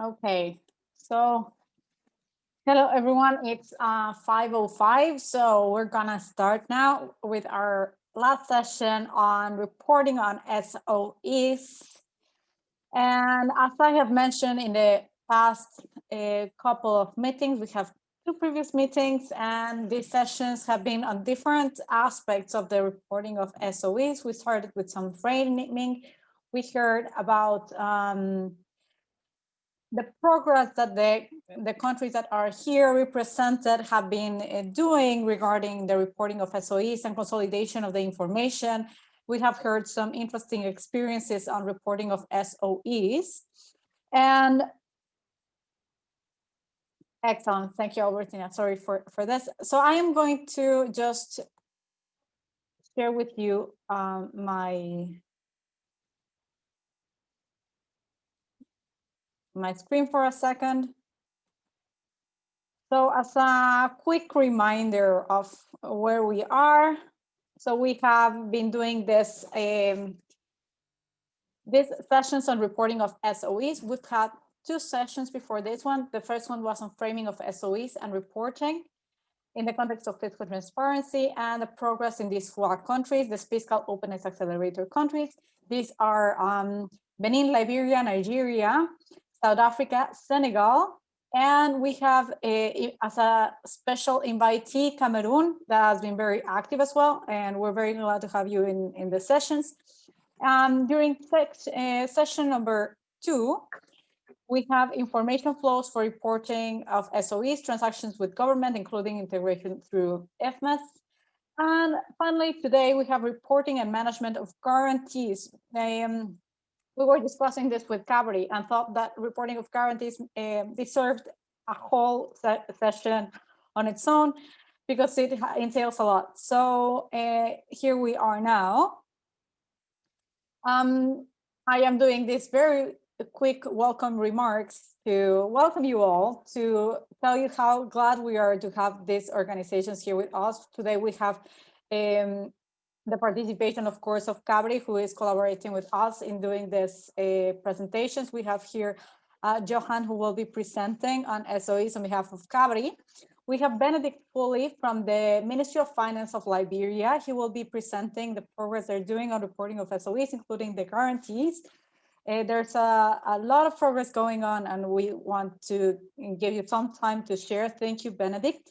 Okay, so hello everyone, it's 5:05, so we're gonna start now with our last session on reporting on SOEs. And as I have mentioned in the past couple of meetings, we have two previous meetings, and these sessions have been on different aspects of the reporting of SOEs. We started with some framing. We heard about the progress that the countries that are here represented have been doing regarding the reporting of SOEs and consolidation of the information. We have heard some interesting experiences on reporting of SOEs. And excellent, thank you, Albertina. Sorry for this. So I am going to just share with you my screen for a second. So as a quick reminder of where we are, so we have been doing this these sessions on reporting of SOEs. We've had two sessions before this one. The first one was on framing of SOEs and reporting in the context of fiscal transparency and the progress in these four countries, the fiscal openness accelerator countries. These are Benin, Liberia, Nigeria, South Africa, Senegal, and we have as a special invitee, Cameroon, that has been very active as well, and we're very glad to have you in the sessions. During session number 2, we have information flows for reporting of SOEs, transactions with government, including integration through FMS. And finally, today we have reporting and management of guarantees. We were discussing this with CABRI and thought that reporting of guarantees deserved a whole session on its own because it entails a lot. So here we are now. I am doing this very quick welcome remarks to welcome you all, to tell you how glad we are to have these organizations here with us. Today we have the participation, of course, of CABRI, who is collaborating with us in doing this presentations. We have here Johan, who will be presenting on SOEs on behalf of CABRI. We have Benedict Foley from the Ministry of Finance of Liberia. He will be presenting the progress they're doing on reporting of SOEs, including the guarantees. There's a lot of progress going on, and we want to give you some time to share. Thank you, Benedict.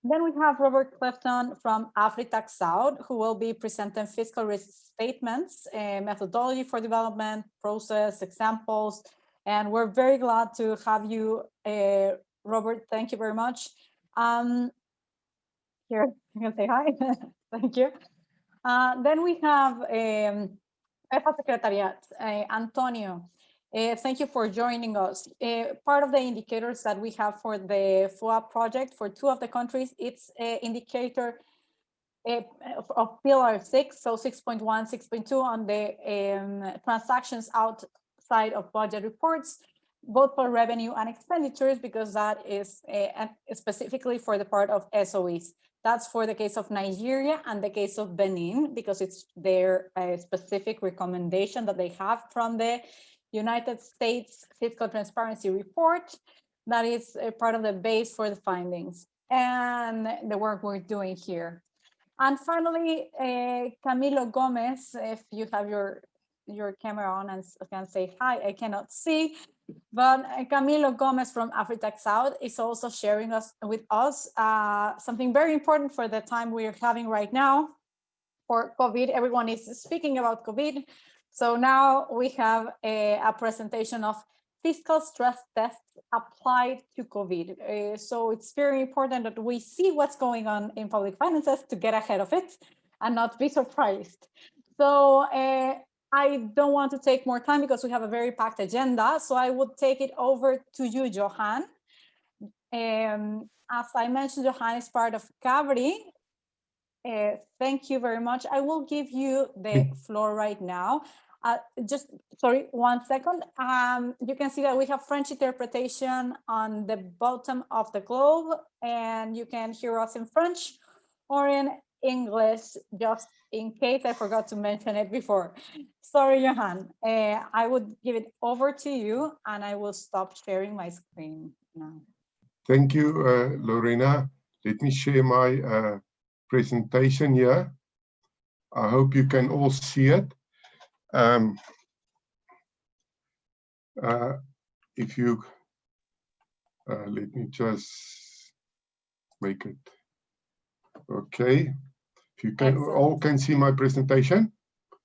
Then we have Robert Clifton from AfriTax South, who will be presenting fiscal risk statements, methodology for development, process, examples. And we're very glad to have you, Robert. Thank you very much. Here, you can say hi. Thank you. Then we have EFA Secretariat, Antonio. Thank you for joining us. Part of the indicators that we have for the FOA project for 2 of the countries, it's an indicator of pillar 6, so 6.1, 6.2 on the transactions outside of budget reports, both for revenue and expenditures, because that is specifically for the part of SOEs. That's for the case of Nigeria and the case of Benin, because it's their specific recommendation that they have from the United States Fiscal Transparency Report. That is a part of the base for the findings and the work we're doing here. And finally, Camilo Gomez, if you have your camera on and can say hi, I cannot see, but Camilo Gomez from AfriTax South is also sharing with us something very important for the time we're having right now for COVID. Everyone is speaking about COVID. So now we have a presentation of fiscal stress tests applied to COVID. So it's very important that we see what's going on in public finances to get ahead of it and not be surprised. So I don't want to take more time because we have a very packed agenda. So I would take it over to you, Johan. As I mentioned, Johan is part of CABRI. Thank you very much. I will give you the floor right now. Just, sorry, 1 second. You can see that we have French interpretation on the bottom of the globe, and you can hear us in French or in English, just in case I forgot to mention it before. Sorry, Johan. I would give it over to you, and I will stop sharing my screen now. Thank you, Lorena. Let me share my presentation here. I hope you can all see it. If you let me just make it okay. If you can all can see my presentation.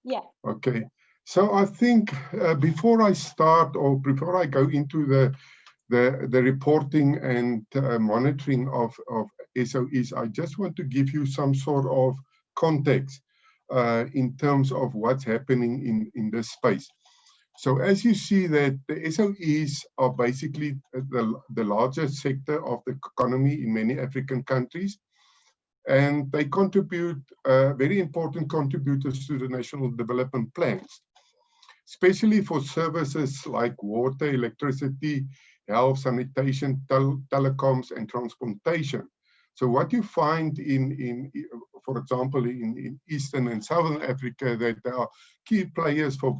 Yeah. Okay. So I think before I start, or before I go into the reporting and monitoring of SOEs, I just want to give you some sort of context in terms of what's happening in this space. So as you see that the SOEs are basically the largest sector of the economy in many African countries, and they contribute very important contributors to the national development plans, especially for services like water, electricity, health, sanitation, telecoms, and transportation. So what you find for example, in Eastern and Southern Africa, that there are key players for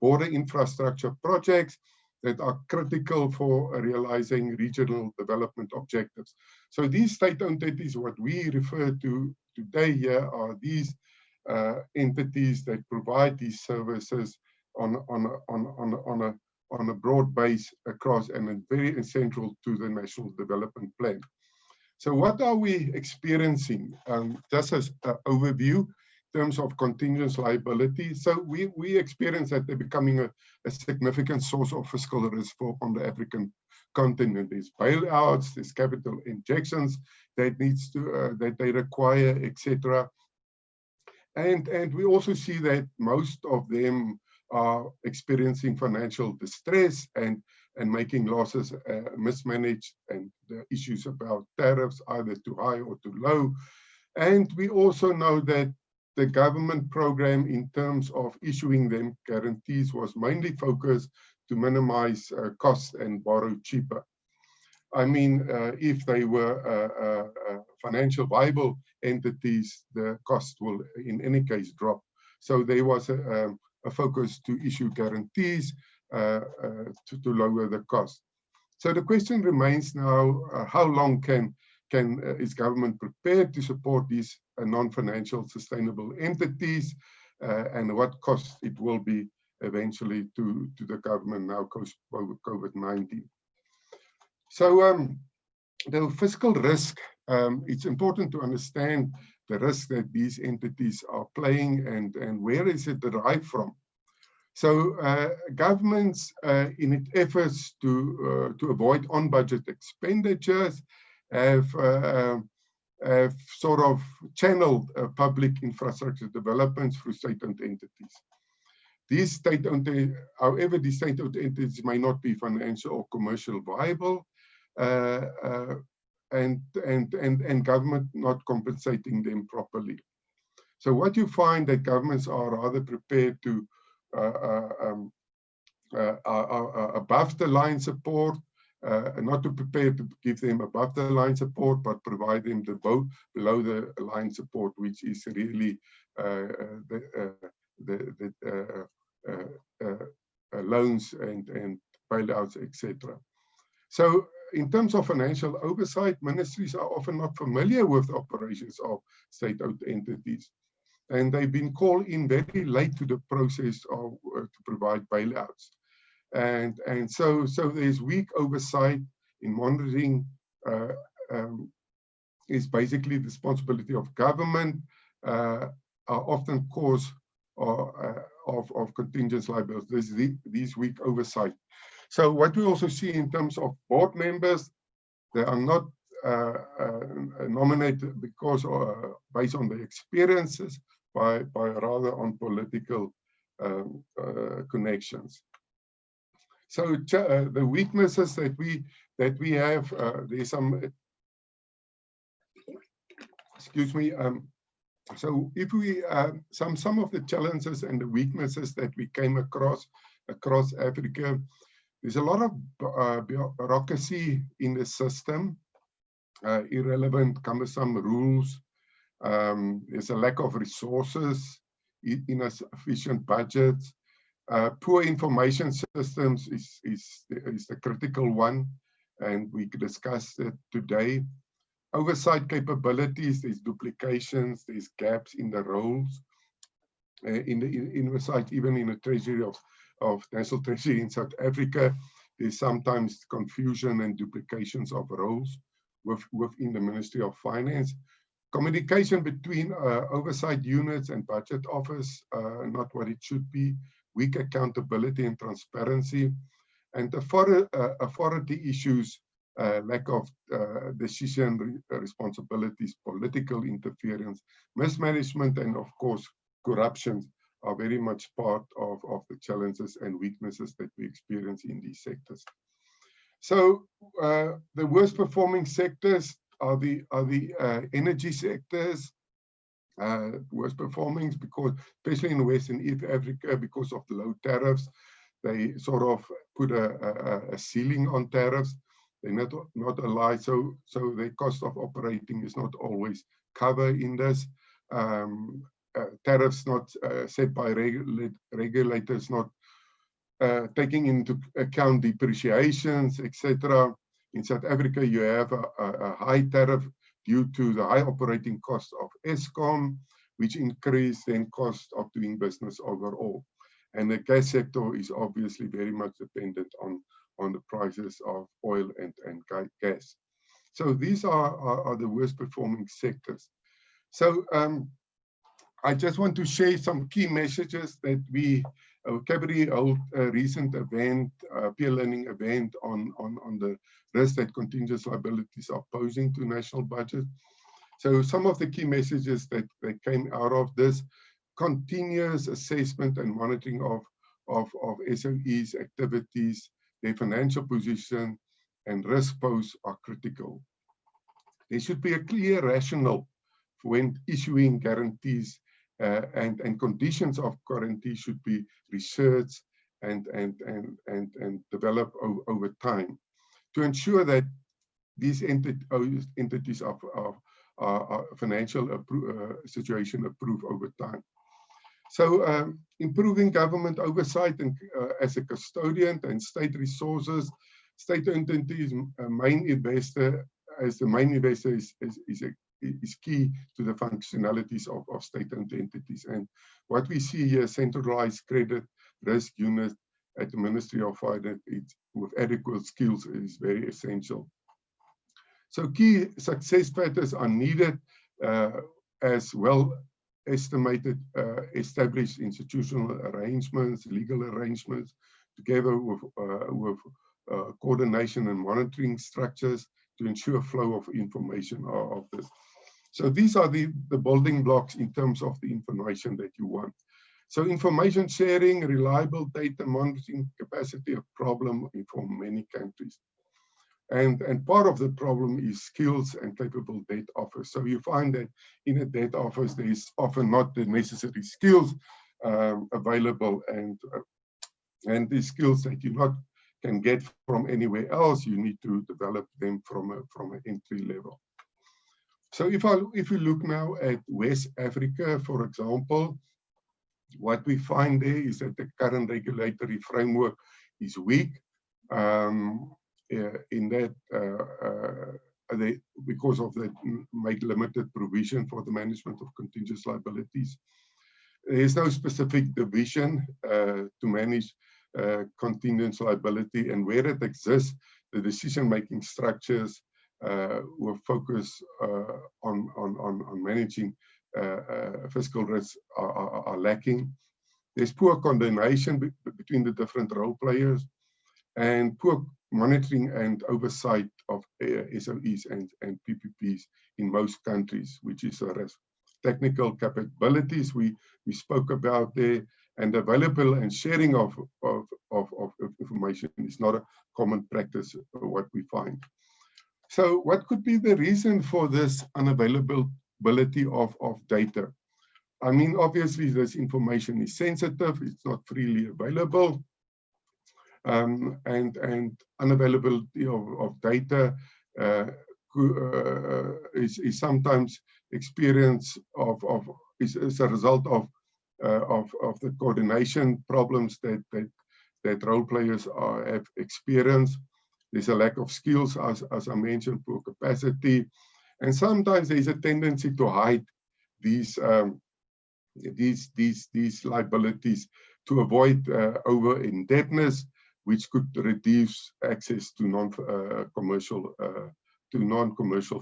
border infrastructure projects that are critical for realizing regional development objectives. So these state-owned entities, what we refer to today here, are these entities that provide these services on a broad base across, and very essential to the national development plan. So what are we experiencing? Just as an overview in terms of contingent liability. So we experience that they're becoming a significant source of fiscal risk on the African continent. There's bailouts, there's capital injections that they require, etc. And we also see that most of them are experiencing financial distress and making losses, mismanaged, and the issues about tariffs, either too high or too low. And we also know that the government program, in terms of issuing them guarantees, was mainly focused to minimize costs and borrow cheaper. I mean, if they were financial viable entities, the cost will in any case drop. So there was a focus to issue guarantees to lower the cost. So the question remains now, how long is government prepared to support these non-financial sustainable entities, and what cost it will be eventually to the government now post-COVID-19. So the fiscal risk, it's important to understand the risk that these entities are playing and where is it derived from. So governments, in its efforts to avoid on-budget expenditures, have sort of channeled public infrastructure developments through state-owned entities. These state-owned, however, these state-owned entities may not be financial or commercial viable, and government not compensating them properly. So what you find that governments are rather prepared to above the line support, not to prepare to give them above the line support, but provide them below the line support, which is really loans and bailouts, etc. So in terms of financial oversight, ministries are often not familiar with the operations of state-owned entities, and they've been called in very late to the process of to provide bailouts. And so there's weak oversight in monitoring. Is basically the responsibility of government, are often cause of contingent liabilities. These weak oversight. So what we also see in terms of board members, they are not nominated because based on their experiences, by rather on political connections. So the weaknesses that we have, there's some. Excuse me. So if we some of the challenges and the weaknesses that we came across Africa, there's a lot of bureaucracy in the system, irrelevant, cumbersome rules, There's a lack of resources, insufficient budgets. Poor information systems is the critical one, and we discussed it today. Oversight capabilities, there's duplications, there's gaps in the roles. In the oversight, even in the Treasury of National Treasury in South Africa, there's sometimes confusion and duplications of roles within the Ministry of Finance. Communication between oversight units and budget office, not what it should be. Weak accountability and transparency. And authority issues, lack of decision responsibilities, political interference, mismanagement, and of course, corruption are very much part of the challenges and weaknesses that we experience in these sectors. So the worst performing sectors are the energy sectors, worst performing, because especially in Western East Africa, because of the low tariffs, they sort of put a ceiling on tariffs. They're not aligned, so the cost of operating is not always covered in this. Tariffs not set by regulators, not taking into account depreciations, etc. In South Africa, you have a high tariff due to the high operating cost of Eskom, which increase then cost of doing business overall. And the gas sector is obviously very much dependent on the prices of oil and gas. So these are the worst performing sectors. So I just want to share some key messages that CABRI held a recent event, peer learning event on the risk that contingent liabilities are posing to national budget. So some of the key messages that came out of this: continuous assessment and monitoring of SOEs activities, their financial position and risk pose are critical. There should be a clear rationale for when issuing guarantees, and conditions of guarantee should be researched and developed over time to ensure that these entities are financial situation approved over time. So improving government oversight and as a custodian and state resources, state entities, main investor, as the main investor is key to the functionalities of state-owned entities. And what we see here, centralized credit risk unit at the Ministry of Finance with adequate skills is very essential. So key success factors are needed as well estimated, established institutional arrangements, legal arrangements, together with coordination and monitoring structures to ensure flow of information of this. So these are the building blocks in terms of the information that you want. So information sharing, reliable data monitoring capacity, a problem for many countries. And part of the problem is skills and capable debt office. So you find that in a debt office, there is often not the necessary skills available, and these skills that you can get from anywhere else, you need to develop them from an entry level. So if you look now at West Africa, for example, what we find there is that the current regulatory framework is weak. In that, because of the make limited provision for the management of contingent liabilities. There is no specific division to manage contingent liability, and where it exists, the decision-making structures will focus on managing fiscal risks are lacking. There's poor coordination between the different role players, and poor monitoring and oversight of SOEs and PPPs in most countries, which is a risk. Technical capabilities we spoke about there, and available and sharing of information is not a common practice what we find. So what could be the reason for this unavailability of data? I mean, obviously this information is sensitive, it's not freely available. And unavailability of data is sometimes experience is a result of the coordination problems that role players have experienced. There's a lack of skills, as I mentioned, poor capacity, and sometimes there's a tendency to hide these liabilities to avoid over indebtedness, which could reduce access to non-commercial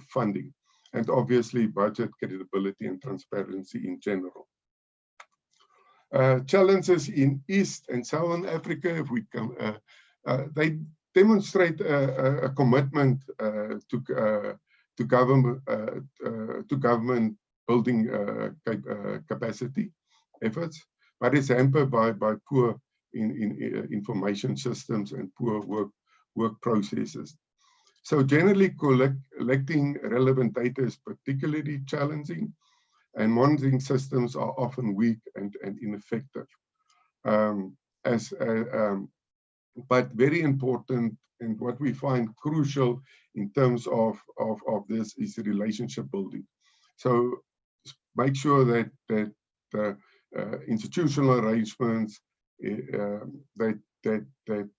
funding, and obviously budget credibility and transparency in general. Challenges in East and Southern Africa, if we can, they demonstrate a commitment to government building capacity efforts, but it's hampered by poor information systems and poor work processes. So generally, collecting relevant data is particularly challenging, and monitoring systems are often weak and ineffective. But very important, and what we find crucial in terms of this is relationship building. So make sure that the institutional arrangements that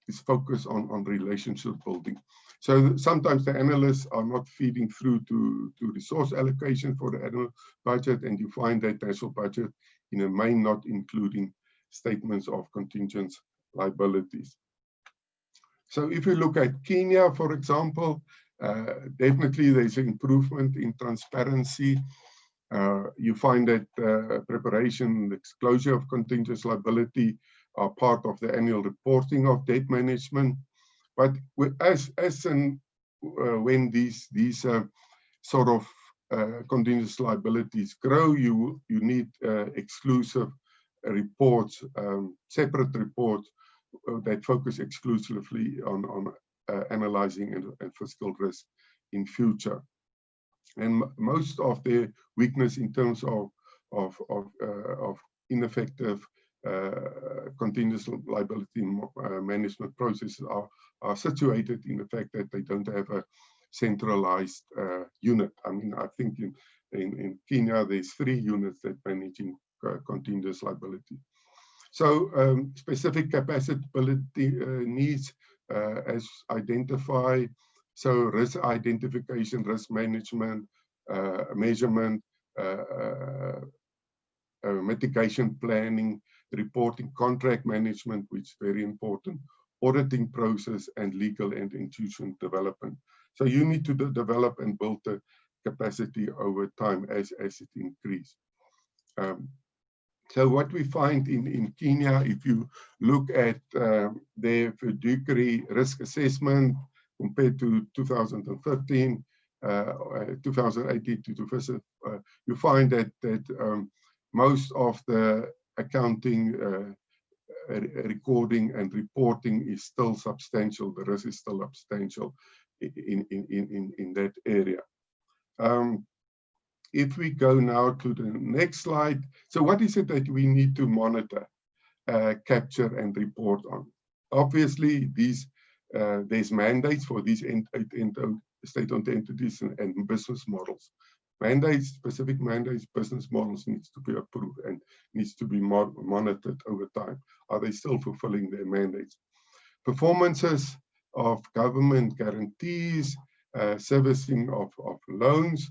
is focused on relationship building. So sometimes the analysts are not feeding through to resource allocation for the annual budget, and you find that national budget in a main not including statements of contingent liabilities. So if you look at Kenya, for example, definitely there's an improvement in transparency. You find that preparation and disclosure of contingent liability are part of the annual reporting of debt management. But when these sort of contingent liabilities grow, you need exclusive reports, separate reports that focus exclusively on analyzing and fiscal risk in future. And most of the weakness in terms of ineffective contingent liability management processes are situated in the fact that they don't have a centralized unit. I mean, I think in Kenya, there's 3 units that managing contingent liability. So specific capacity needs as identified. So risk identification, risk management, measurement, mitigation planning, reporting, contract management, which is very important, auditing process, and legal and institution development. So you need to develop and build the capacity over time as it increases. So what we find in Kenya, if you look at their fiduciary risk assessment compared to 2013, 2018 to 2000, you find that most of the accounting, recording and reporting is still substantial. The risk is still substantial in that area. If we go now to the next slide, so what is it that we need to monitor, capture and report on? Obviously, there's mandates for these state-owned entities and business models. Mandates, specific mandates, business models needs to be approved and needs to be monitored over time. Are they still fulfilling their mandates? Performances of government guarantees, servicing of loans.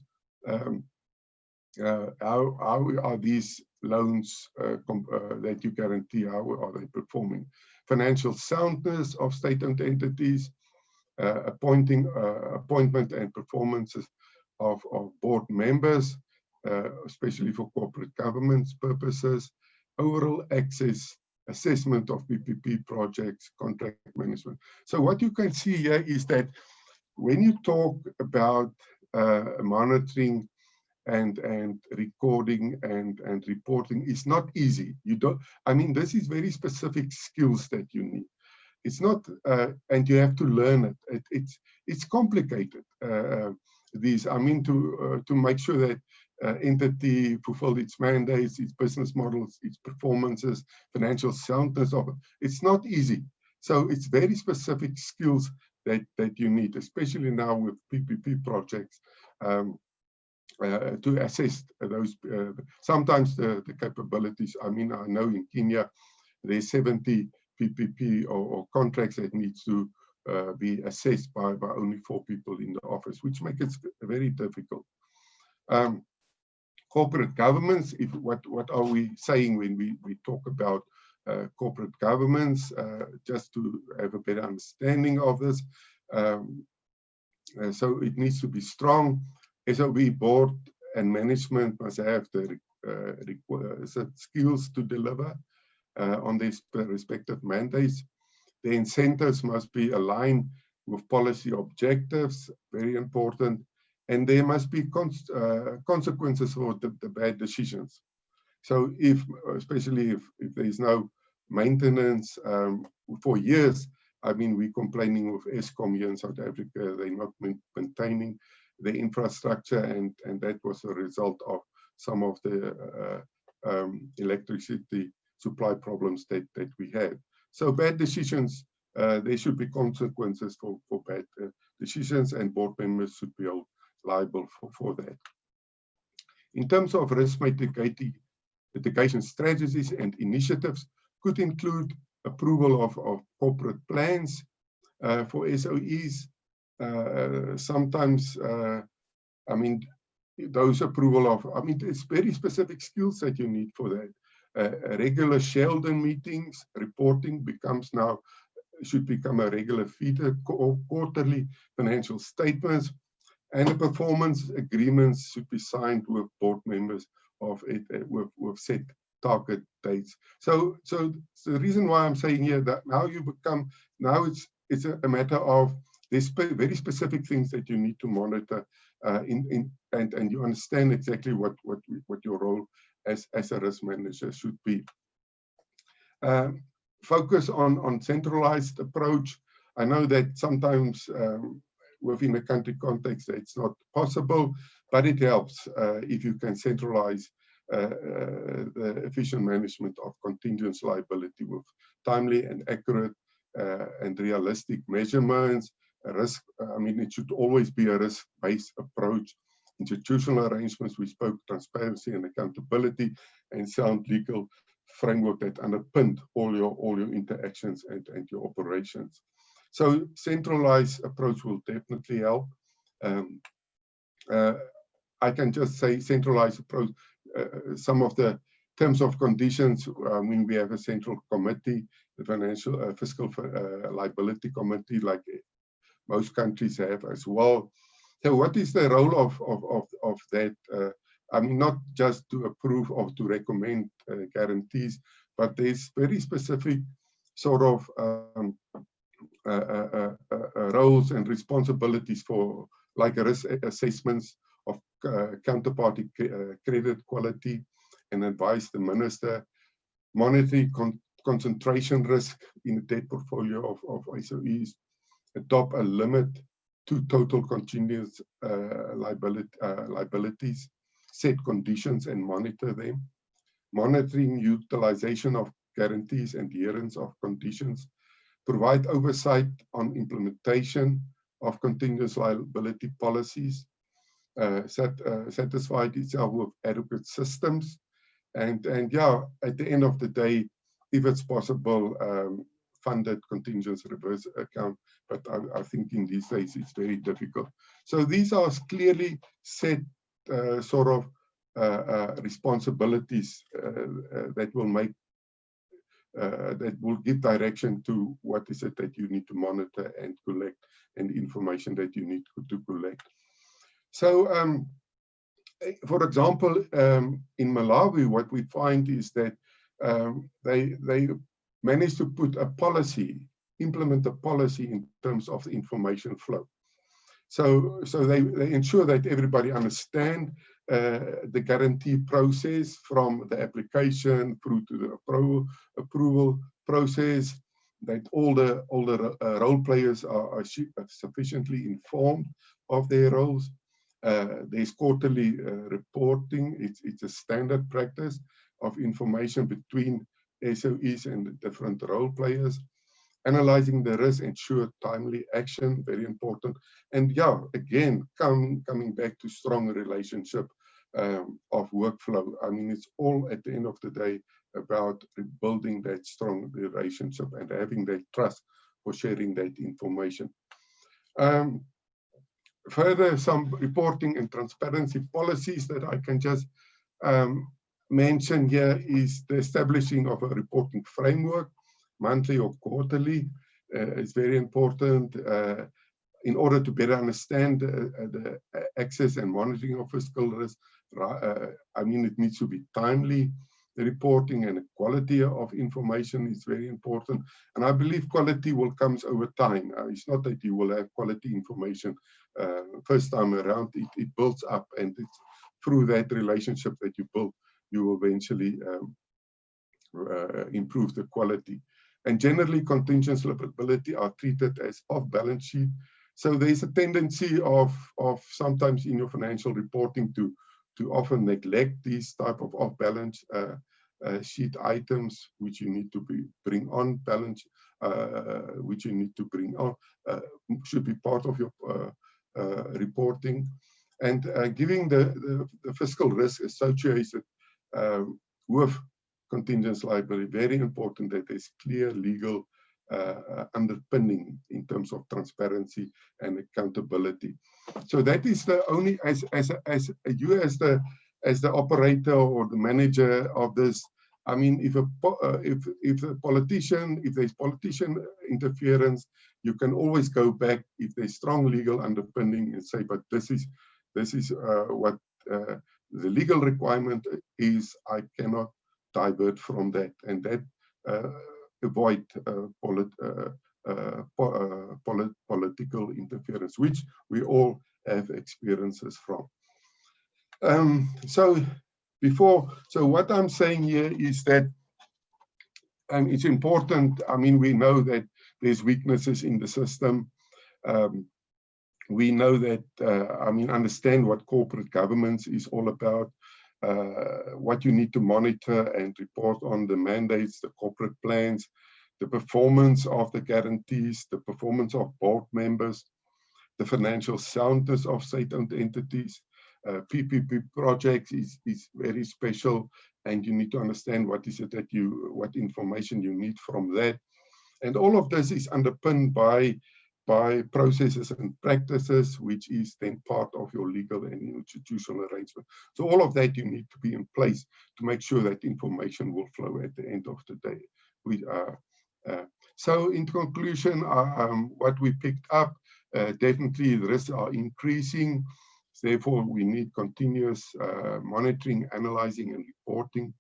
How are these loans that you guarantee, how are they performing? Financial soundness of state-owned entities, appointment and performances of board members, especially for corporate governance purposes, overall access, assessment of PPP projects, contract management. So what you can see here is that when you talk about monitoring and recording and reporting, it's not easy. You don't, I mean, this is very specific skills that you need. It's not, and you have to learn it. It's complicated. These, I mean, to make sure that entity fulfill its mandates, its business models, its performances, financial soundness of it. It's not easy. So it's very specific skills that you need, especially now with PPP projects, to assess those, sometimes the capabilities. I mean, I know in Kenya, there's 70 PPP or contracts that needs to be assessed by only 4 people in the office, which makes it very difficult. Corporate governance, what are we saying when we talk about corporate governance, just to have a better understanding of this. So it needs to be strong. SOE board and management must have the skills to deliver on these respective mandates. The incentives must be aligned with policy objectives, very important, and there must be consequences for the bad decisions. So especially if there is no maintenance for years, I mean, we're complaining with Eskom here in South Africa, they're not maintaining the infrastructure, and that was a result of some of the electricity supply problems that we had. So bad decisions, there should be consequences for bad decisions, and board members should be held liable for that. In terms of risk mitigation strategies and initiatives, could include approval of corporate plans for SOEs. Sometimes, I mean, those approval of, I mean, it's very specific skills that you need for that. Regular shareholder meetings, reporting should become a regular feature, quarterly financial statements, and the performance agreements should be signed with board members of it with set target dates. So the reason why I'm saying here that now it's a matter of there's very specific things that you need to monitor and you understand exactly what your role as a risk manager should be. Focus on centralized approach. I know that sometimes within a country context it's not possible, but it helps if you can centralize the efficient management of contingent liability with timely and accurate and realistic measurements. Risk, I mean, it should always be a risk-based approach. Institutional arrangements, we spoke transparency and accountability, and sound legal framework that underpinned all your interactions and your operations. So centralized approach will definitely help. I can just say centralized approach. Some of the terms of conditions, when we have a central committee, the financial fiscal liability committee, like most countries have as well. So what is the role of that? I mean, not just to approve or to recommend guarantees, but there's very specific sort of roles and responsibilities for, like risk assessments of counterparty credit quality, and advise the minister, monitoring concentration risk in the debt portfolio of SOEs, adopt a limit to total contingent liabilities, set conditions and monitor them, monitoring utilization of guarantees and adherence of conditions, provide oversight on implementation of contingent liability policies, satisfied itself with adequate systems, and yeah, at the end of the day, if it's possible, funded contingent reverse account, but I think in these days it's very difficult. So these are clearly set sort of responsibilities that will make that will give direction to what is it that you need to monitor and collect, and information that you need to collect. So, for example, in Malawi, what we find is that they managed to put a policy, implement a policy in terms of the information flow. So they ensure that everybody understand the guarantee process from the application through to the approval process, that all the role players are sufficiently informed of their roles. There's quarterly reporting. It's a standard practice of information between SOEs and the different role players. analyzing the risk, ensure timely action, very important. And yeah, again, coming back to strong relationship of workflow. I mean, it's all at the end of the day about building that strong relationship and having that trust for sharing that information. Further, some reporting and transparency policies that I can just mention here is the establishing of a reporting framework, monthly or quarterly. Is very important in order to better understand the access and monitoring of fiscal risk. I mean, it needs to be timely. The reporting and the quality of information is very important. And I believe quality will come over time. It's not that you will have quality information first time around. It builds up, and it's through that relationship that you build, you will eventually improve the quality. And generally, contingent liability are treated as off-balance sheet. So there's a tendency of sometimes in your financial reporting to often neglect these type of off-balance sheet items, which you need to bring on balance, which you need to bring on, should be part of your reporting. And giving the fiscal risk associated with contingent liability, very important that there's clear legal underpinning in terms of transparency and accountability. So that is the only, as you as the operator or the manager of this. I mean, if there's politician interference, you can always go back if there's strong legal underpinning and say, but this is what the legal requirement is. I cannot divert from that, and that avoid political interference, which we all have experiences from. So what I'm saying here is that it's important. I mean, we know that there's weaknesses in the system. We know that, I mean, understand what corporate governance is all about, what you need to monitor and report on, the mandates, the corporate plans, the performance of the guarantees, the performance of board members, the financial soundness of state-owned entities. PPP projects is very special, and you need to understand what is it that what information you need from that. And all of this is underpinned by processes and practices, which is then part of your legal and institutional arrangement. So all of that you need to be in place to make sure that information will flow at the end of the day. So in conclusion, what we picked up, definitely the risks are increasing. Therefore, we need continuous monitoring, analyzing, and reporting.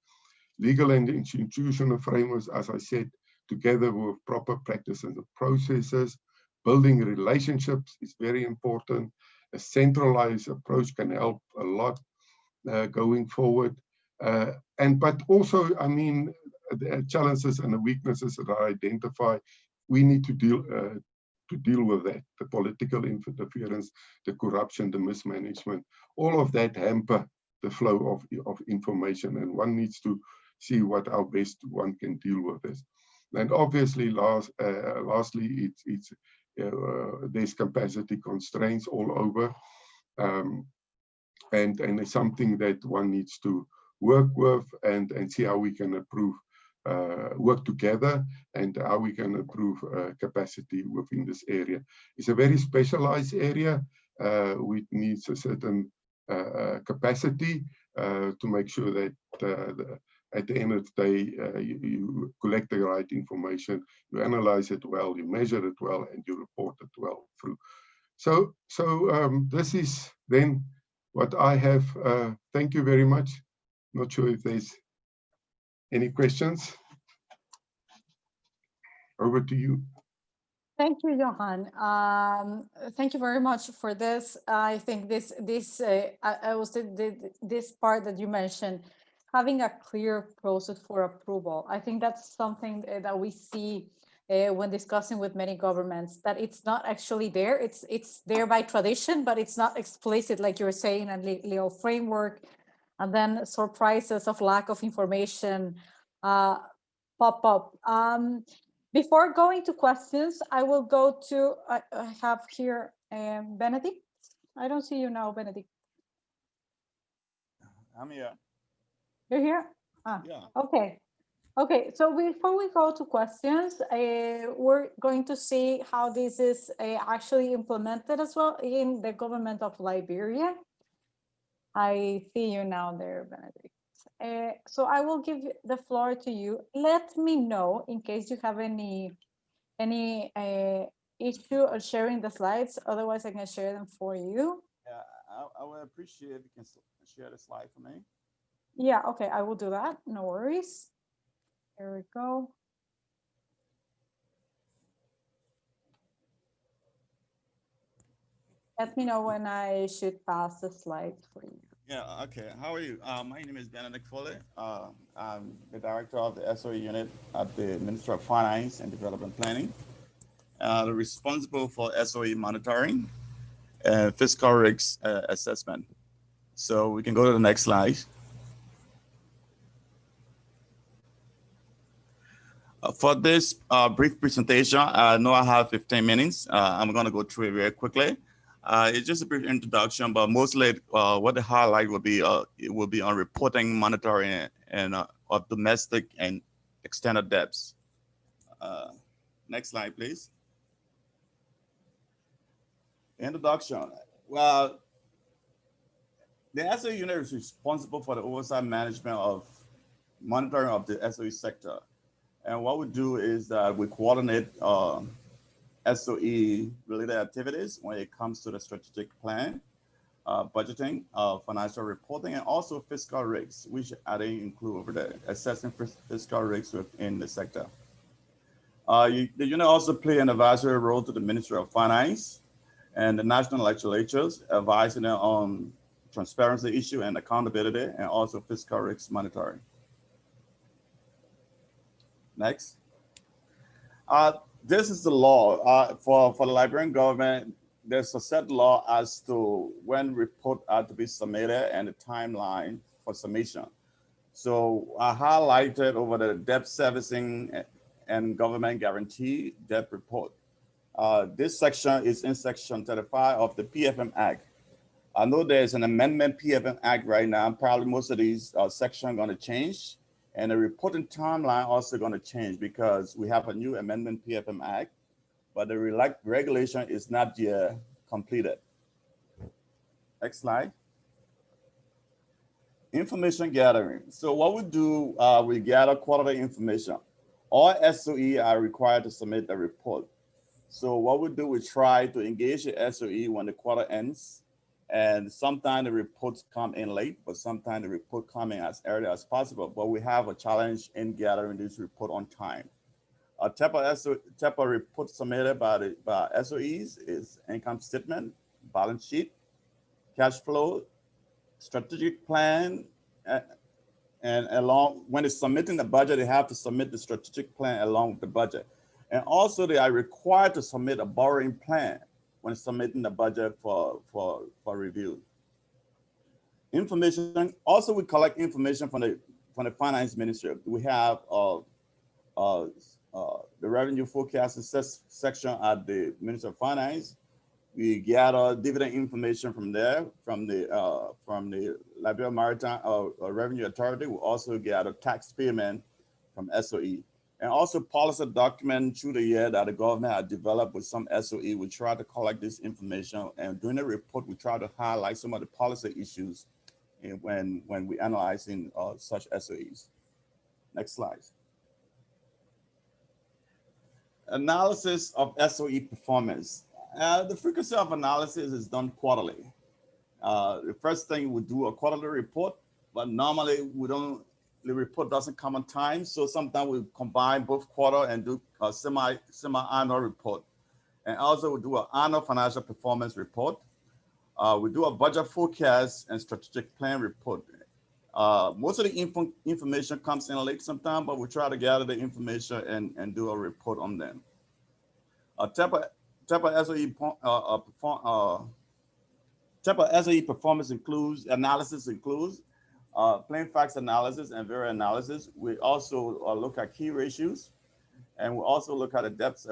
Legal and institutional frameworks, as I said, together with proper practices and processes. Building relationships is very important. A centralized approach can help a lot going forward. But also, I mean, the challenges and the weaknesses that I identify, we need to deal with that. The political interference, the corruption, the mismanagement, all of that hamper the flow of information, and one needs to see what how best one can deal with this. And obviously, lastly, there's capacity constraints all over, and it's something that one needs to work with and see how we can improve, work together, and how we can improve capacity within this area. It's a very specialized area which needs a certain capacity to make sure that at the end of the day, you collect the right information, you analyze it well, you measure it well, and you report it well through. So this is then what I have. Thank you very much. Not sure if there's any questions. Over to you. Thank you, Johan. Thank you very much for this. I think this part that you mentioned, having a clear process for approval. I think that's something that we see when discussing with many governments, that it's not actually there. It's there by tradition, but it's not explicit, like you were saying, and legal framework. And then surprises of lack of information pop up. Before going to questions, I will go to, I have here Benedict. I don't see you now, Benedict. I'm here. You're here? Ah, Yeah. okay. Okay, so before we go to questions, we're going to see how this is actually implemented as well in the government of Liberia. I see you now there, Benedict. So I will give the floor to you. Let me know in case you have any issue of sharing the slides. Otherwise, I can share them for you. Yeah, I would appreciate if you can share the slide for me. Yeah, okay, I will do that. No worries. Here we go. Let me know when I should pass the slides for you. Yeah, okay. How are you? My name is Benedict Foley. I'm the director of the SOE unit at the Ministry of Finance and Development Planning. Responsible for SOE monitoring and fiscal risk assessment. So we can go to the next slide. For this brief presentation, I know I have 15 minutes. I'm going to go through it very quickly. It's just a brief introduction, but mostly what the highlight will be, it will be on reporting, monitoring, and of domestic and external debts. Next slide, please. Introduction. Well, the SOE unit is responsible for the oversight management of monitoring of the SOE sector. And what we do is that we coordinate SOE related activities when it comes to the strategic plan, budgeting, financial reporting, and also fiscal risks, which I didn't include over there, assessing fiscal risks within the sector. The unit also play an advisory role to the Ministry of Finance and the national legislatures, advising them on transparency issue and accountability, and also fiscal risk monitoring. Next. This is the law for the Liberian government. There's a set law as to when reports are to be submitted and the timeline for submission. So I highlighted over the debt servicing and government guarantee debt report. This section is in section 35 of the PFM Act. I know there's an amendment PFM Act right now. Probably most of these sections are going to change. And the reporting timeline also going to change because we have a new amendment PFM Act, but the regulation is not yet completed. Next slide. Information gathering. So what we do, we gather quarterly information. All SOE are required to submit a report. So what we do, we try to engage the SOE when the quarter ends. And sometimes the reports come in late, but sometimes the report come in as early as possible. But we have a challenge in gathering this report on time. A type of report submitted by SOEs is income statement, balance sheet, cash flow, strategic plan, and along when it's submitting the budget, they have to submit the strategic plan along with the budget. And also they are required to submit a borrowing plan when submitting the budget for review. Information, also we collect information from the finance ministry. We have the revenue forecasting section at the Ministry of Finance. We gather dividend information from there, from the Liberia Maritime Revenue Authority. We also gather tax payment from SOE. And also policy document through the year that the government had developed with some SOE. We try to collect this information, and during the report, we try to highlight some of the policy issues when we analyzing such SOEs. Next slide. Analysis of SOE performance. The frequency of analysis is done quarterly. The first thing we do a quarterly report, but normally the report doesn't come on time. So sometimes we combine both quarter and do a semi-annual report. And also we do an annual financial performance report. We do a budget forecast and strategic plan report. Most of the information comes in late sometimes, but we try to gather the information and do a report on them. Type of SOE performance analysis includes plain facts analysis and variance analysis. We also look at key ratios And we'll also look at the debts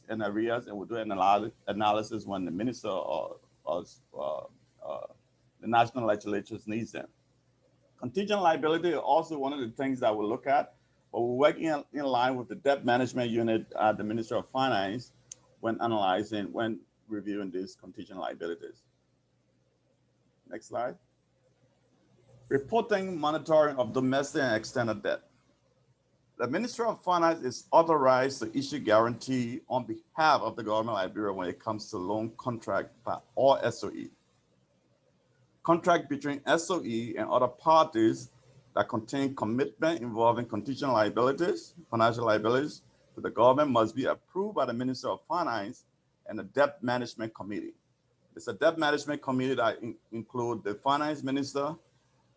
and arrears, and we'll do an analysis when the minister or the national legislatures needs them. Contingent liability is also one of the things that we'll look at, but we're working in line with the debt management unit at the Ministry of Finance when reviewing these contingent liabilities. Next slide. Reporting, monitoring of domestic and external debt. The Ministry of Finance is authorized to issue guarantee on behalf of the government of Liberia when it comes to loan contract by all SOE. Contract between SOE and other parties that contain commitment involving contingent liabilities, financial liabilities to the government must be approved by the Minister of Finance and the Debt Management Committee. It's a debt management committee that include the Finance Minister,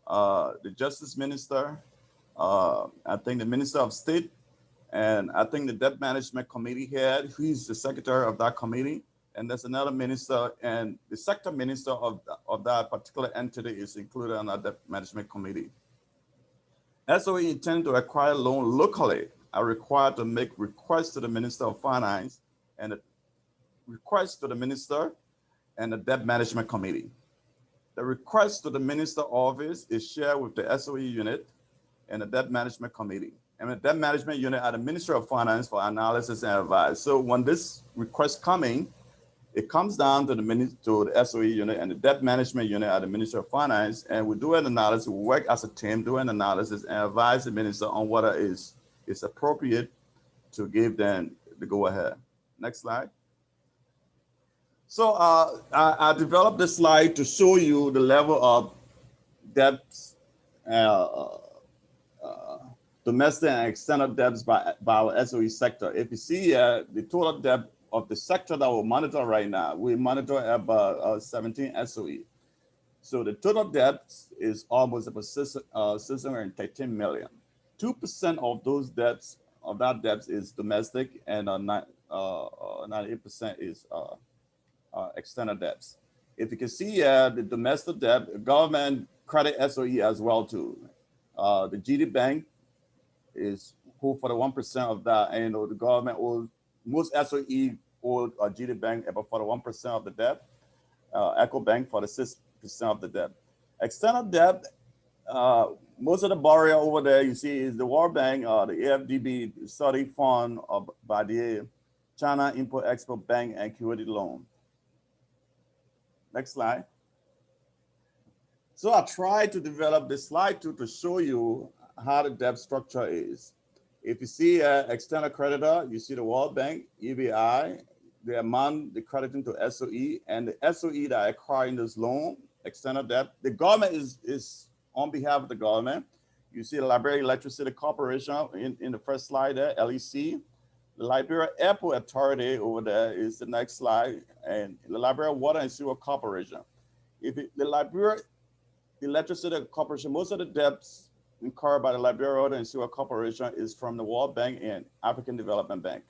the Justice Minister, I think the Minister of State, and I think the Debt Management Committee head, who's the secretary of that committee, and there's another minister, and the sector minister of that particular entity is included on that Debt Management Committee. SOE intend to acquire loan locally are required to make requests to the Minister of Finance and the request to the Minister and the Debt Management Committee. The request to the Minister office is shared with the SOE unit and the Debt Management Committee, and the Debt Management Unit at the Ministry of Finance for analysis and advice. So when this request coming, it comes down to the SOE unit and the Debt Management Unit at the Ministry of Finance, and we do an analysis, we work as a team, do an analysis and advise the minister on whether it's appropriate to give them the go-ahead. Next slide. So I developed this slide to show you the level of debts, domestic and external debts by our SOE sector. If you see the total debt of the sector that we monitor right now, we monitor about 17 SOE. So the total debt is almost about 613 million. 2% of those debts, of that debt is domestic, and 98% is external debts. If you can see the domestic debt, government credit SOE as well too. The GD Bank is who for the 1% of that, and the government owes, most SOE owe GD Bank about 41% of the debt, Echo Bank for the 6% of the debt. External debt, most of the borrower over there you see is the World Bank, the AFDB study fund by the China Import Export Bank and Security Loan. Next slide. So I tried to develop this slide to show you how the debt structure is. If you see external creditor, you see the World Bank, EBI, the amount they crediting to SOE, and the SOE that are acquiring this loan, external debt. The government is on behalf of the government. You see the Liberia Electricity Corporation in the first slide there, LEC. The Liberia Airport Authority over there is the next slide, and the Liberia Water and Sewer Corporation. The Liberia Electricity Corporation, most of the debts incurred by the Liberia Water and Sewer Corporation is from the World Bank and African Development Bank.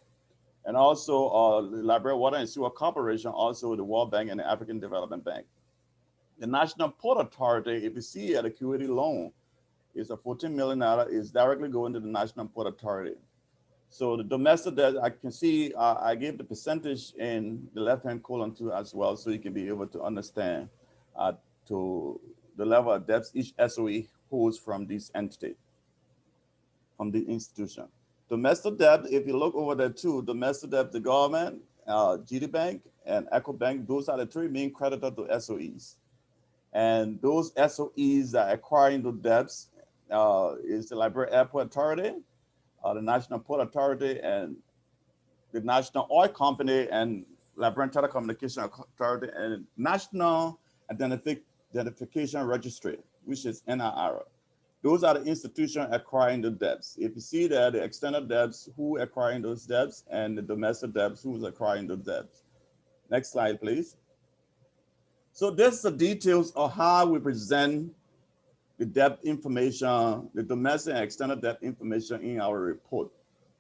And also the Liberia Water and Sewer Corporation, also the World Bank and the African Development Bank. The National Port Authority, if you see the security loan, is a $14 million, is directly going to the National Port Authority. So the domestic debt, I can see, I gave the percentage in the left-hand column too as well, so you can be able to understand to the level of debts each SOE holds from this entity, from the institution. Domestic debt, if you look over there too, domestic debt, the government, GD Bank, and Echo Bank, those are the three main creditors to SOEs. And those SOEs that are acquiring the debts is the Liberia Airport Authority, the National Port Authority, and the National Oil Company, and Liberian Telecommunication Authority, and National Identification Registry, which is NIR. Those are the institutions acquiring the debts. If you see that the external debts, who acquiring those debts, and the domestic debts, who's acquiring those debts. Next slide, please. So this is the details of how we present the debt information, the domestic and external debt information in our report.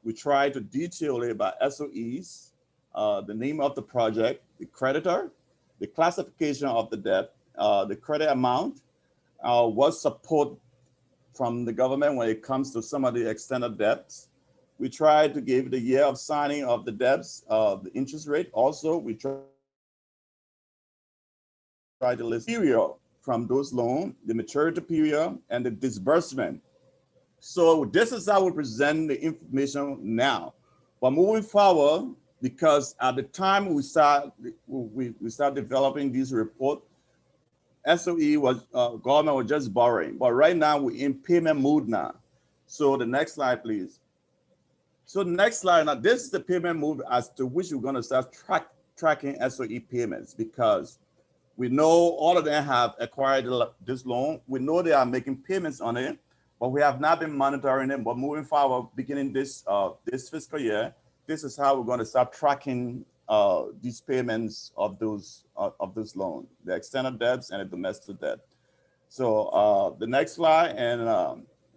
We try to detail it by SOEs, the name of the project, the creditor, the classification of the debt, the credit amount, what support from the government when it comes to some of the external debts, We try to give the year of signing of the debts, the interest rate. Also, we try to list period from those loans, the maturity period, and the disbursement. So this is how we present the information now. But moving forward, because at the time we start developing this report, SOE was government was just borrowing, but right now we're in payment mode now. So the next slide, please. So the next slide, now this is the payment mode as to which we're going to start tracking SOE payments, because we know all of them have acquired this loan. We know they are making payments on it, but we have not been monitoring them. But moving forward, beginning this fiscal year, this is how we're going to start tracking these payments of those loans, the external debts and the domestic debt. So the next slide, and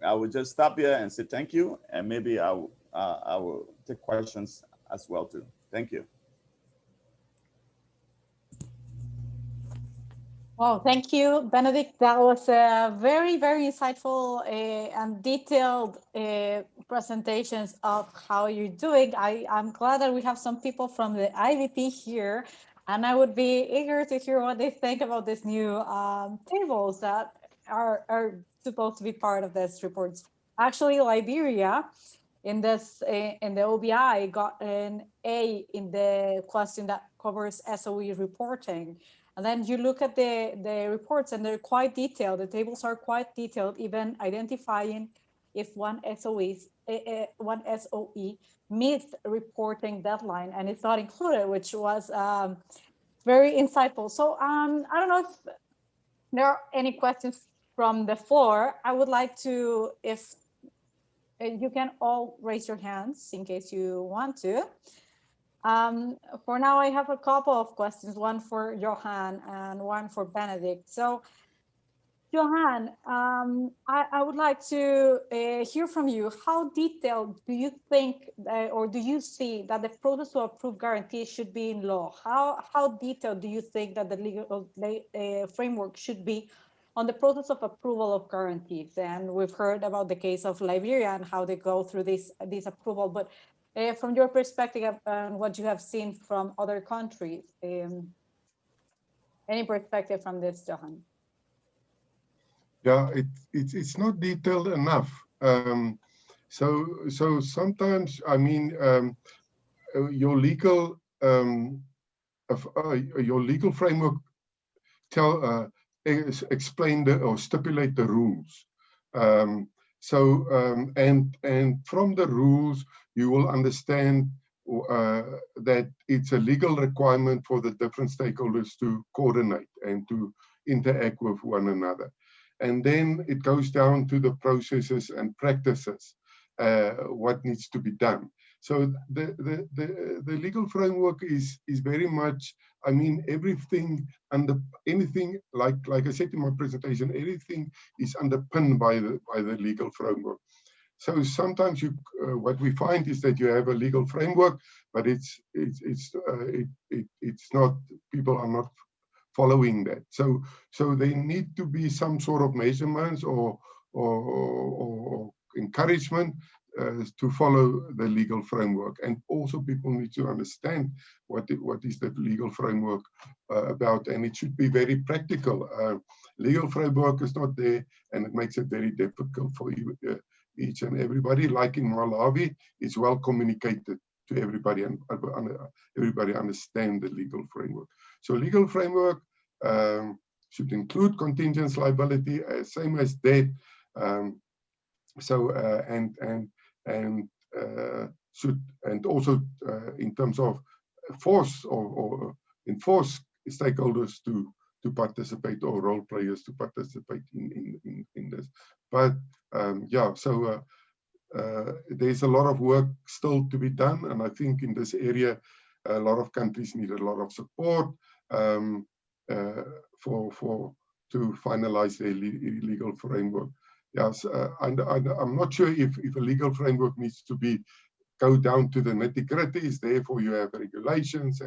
I will just stop here and say thank you, and maybe I will take questions as well too. Thank you. Well, thank you, Benedict. That was a very, very insightful and detailed presentations of how you're doing. I'm glad that we have some people from the IVP here, and I would be eager to hear what they think about these new tables that are supposed to be part of this report. Actually, Liberia in this in the OBI got an A in the question that covers SOE reporting. And then you look at the reports and they're quite detailed. The tables are quite detailed, even identifying if one SOE meets reporting deadline and it's not included, which was very insightful. So I don't know if there are any questions from the floor. I would like to, if you can all raise your hands in case you want to. For now, I have a couple of questions, one for Johan and one for Benedict. So, Johan, I would like to hear from you. How detailed do you think or do you see that the process to approve guarantees should be in law? How detailed do you think that the legal framework should be on the process of approval of guarantees? And we've heard about the case of Liberia and how they go through this approval, but from your perspective and what you have seen from other countries, any perspective from this, Johan? Yeah, it's not detailed enough. So sometimes, I mean, your legal framework explain or stipulate the rules. And from the rules, you will understand that it's a legal requirement for the different stakeholders to coordinate and to interact with one another. And then it goes down to the processes and practices, what needs to be done. So the legal framework is very much, I mean, everything anything, like I said in my presentation, everything is underpinned by the legal framework. So sometimes what we find is that you have a legal framework, but it's not, people are not following that. So there need to be some sort of measurements or encouragement to follow the legal framework. And also people need to understand what is the legal framework about, and it should be very practical. Legal framework is not there, and it makes it very difficult for you, each and everybody. Like in Malawi, it's well communicated to everybody, and everybody understand the legal framework. So legal framework should include contingent liability, same as debt. And also in terms of force or enforce stakeholders to participate, or role players to participate in this. But yeah, so there's a lot of work still to be done, and I think in this area a lot of countries need a lot of support to finalize their legal framework. Yes, I'm not sure if a legal framework needs to go down to the nitty-gritties. Therefore, you have regulations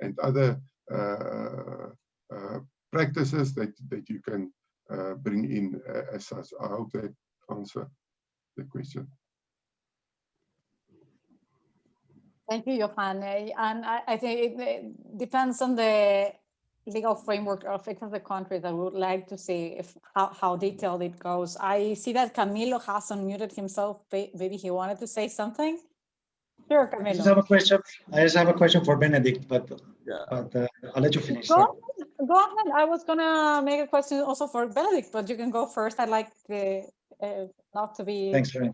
and other practices that you can bring in as such. I hope that answer the question. Thank you, Johan. And I think it depends on the legal framework of each of the countries. I would like to see if how detailed it goes. I see that Camilo has unmuted himself. Maybe he wanted to say something. Sure, I just Camilo. have a question. I just have a question for Benedict, but Yeah. I'll let you finish. Go ahead. I was gonna make a question also for Benedict, but you can go first. I'd like not to be Thanks, Ren.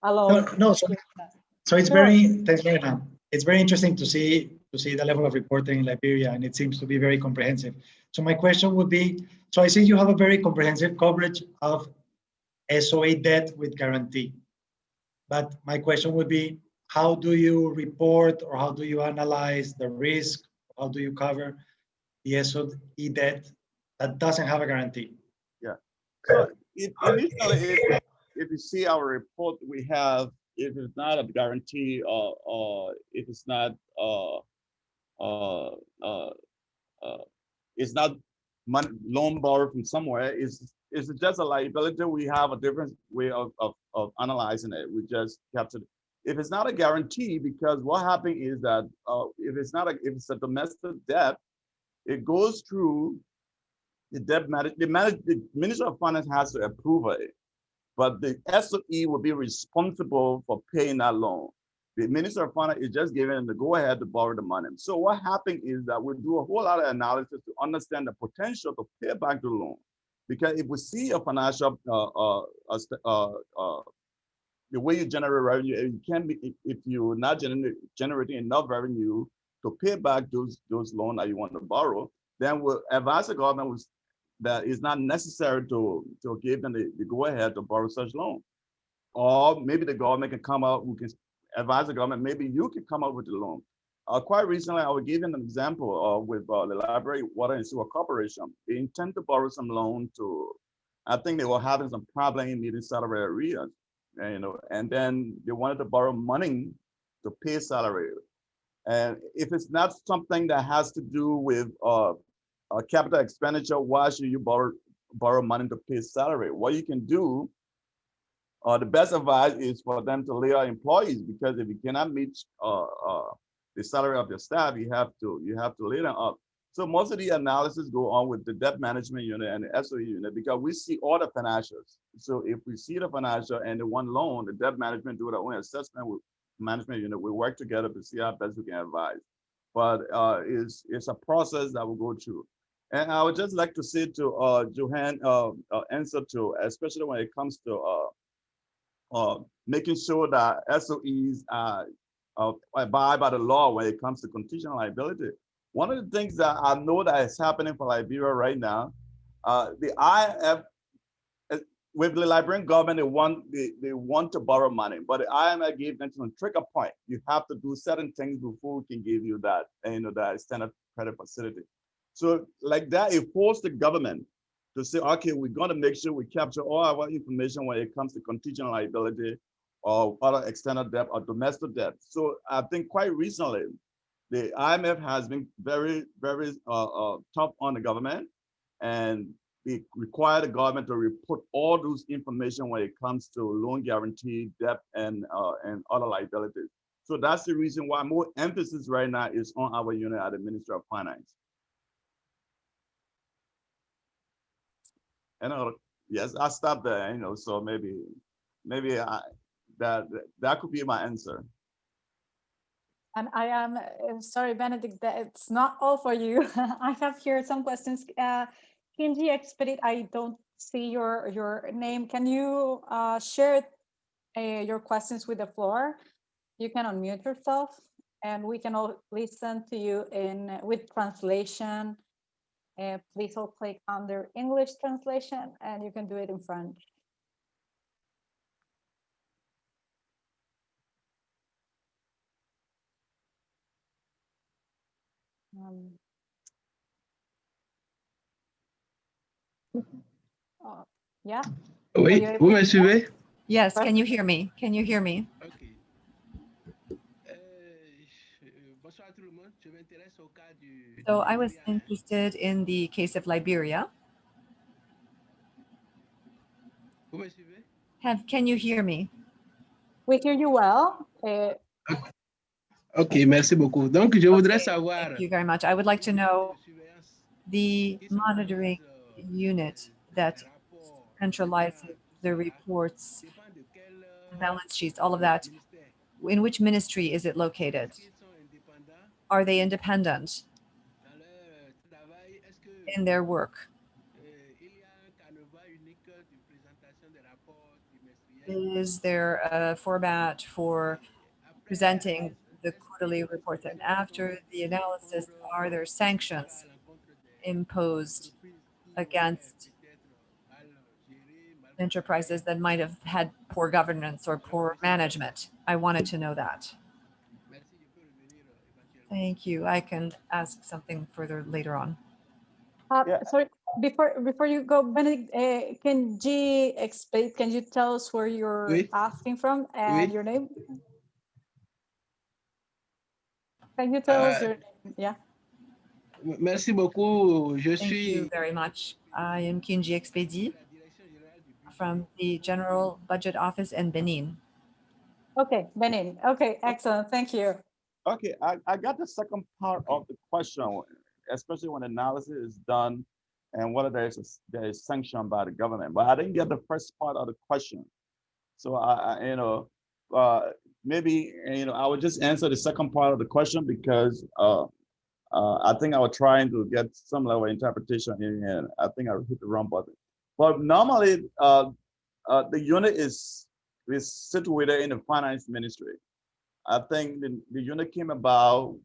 alone. No, so it's thanks, Ren. It's very interesting to see the level of reporting in Liberia, and it seems to be very comprehensive. So my question would be, so I see you have a very comprehensive coverage of SOA debt with guarantee. But my question would be, how do you report or how do you analyze the risk? How do you cover the SOE debt that doesn't have a guarantee? Yeah. So initially, if you see our report, we have, if it's not a guarantee or if it's not it's not money, loan borrowed from somewhere, it's just a liability. We have a different way of analyzing it. We just capture. If it's not a guarantee, because what happened is that if it's a domestic debt, it goes through the debt the Minister of Finance has to approve it, but the SOE will be responsible for paying that loan. The Minister of Finance is just giving them the go-ahead to borrow the money. So what happened is that we do a whole lot of analysis to understand the potential to pay back the loan. Because if we see a financial, the way you generate revenue, it can be, if you're not generating enough revenue to pay back those loans that you want to borrow, then we'll advise the government that it's not necessary to give them the go-ahead to borrow such loan. Or maybe the government can come out, we can advise the government, maybe you can come up with the loan. Quite recently, I was giving an example with the Library Water and Sewer Corporation. They intend to borrow some loan to, I think they were having some problem in meeting salary arrears, and then they wanted to borrow money to pay salary. And if it's not something that has to do with capital expenditure, why should you borrow money to pay salary? What you can do, the best advice is for them to lay out employees, because if you cannot meet the salary of your staff, you have to lay them up. So most of the analysis go on with the debt management unit and the SOE unit, because we see all the financials. So if we see the financial and the one loan, the debt management do their own assessment with management unit. We work together to see how best we can advise. But it's a process that we'll go through. And I would just like to say to Johan, answer to, especially when it comes to making sure that SOEs abide by the law when it comes to contingent liability. One of the things that I know that is happening for Liberia right now, the IMF, with the Liberian government, they want to borrow money, but the IMF gave them a trigger point. You have to do certain things before we can give you that, that standard credit facility. So like that, it forced the government to say, okay, we're going to make sure we capture all our information when it comes to contingent liability or other external debt or domestic debt. So I think quite recently, the IMF has been very, very tough on the government, and they require the government to report all those information when it comes to loan guarantee, debt, and other liabilities. So that's the reason why more emphasis right now is on our unit at the Ministry of Finance. And yes, I'll stop there, so maybe that could be my answer. And I am sorry, Benedict, that it's not all for you. I have here some questions. Kinji Expedit, I don't see your name. Can you share your questions with the floor? You can unmute yourself, and we can all listen to you with translation. Please all click under English translation, and you can do it in French. Yeah. Oui, vous me suivez? Yes, can you hear me? Can you hear me? Okay. Bonsoir à tout le monde. Je m'intéresse au cas du. So I was interested in the case of Liberia. Vous me suivez? Can you hear me? We hear you well. Ok, merci beaucoup. Donc, je voudrais Okay, savoir. thank you very much. I would like to know the monitoring unit that centralizes the reports, the balance sheets, all of that. In which ministry is it located? Are they independent in their work? Is there a format for presenting the quarterly reports? And after the analysis, are there sanctions imposed against enterprises that might have had poor governance or poor management? I wanted to know that. Thank you. I can ask something further later on. Yeah. Sorry, before you go, Benedict, can you tell us where you're Oui. asking from and Oui. your name? Can you tell us your name? Yeah. Merci beaucoup. Je Thank you suis. very much. I am Kinji Expedi from the General Budget Office in Benin. Okay, Benin. Okay, excellent. Thank you. Okay, I got the second part of the question, especially when analysis is done and whether there is sanction by the government. But I didn't get the first part of the question. So maybe I would just answer the second part of the question because I think I was trying to get some level of interpretation in, and I think I hit the wrong button. But normally, the unit is situated in the finance ministry. I think the unit came about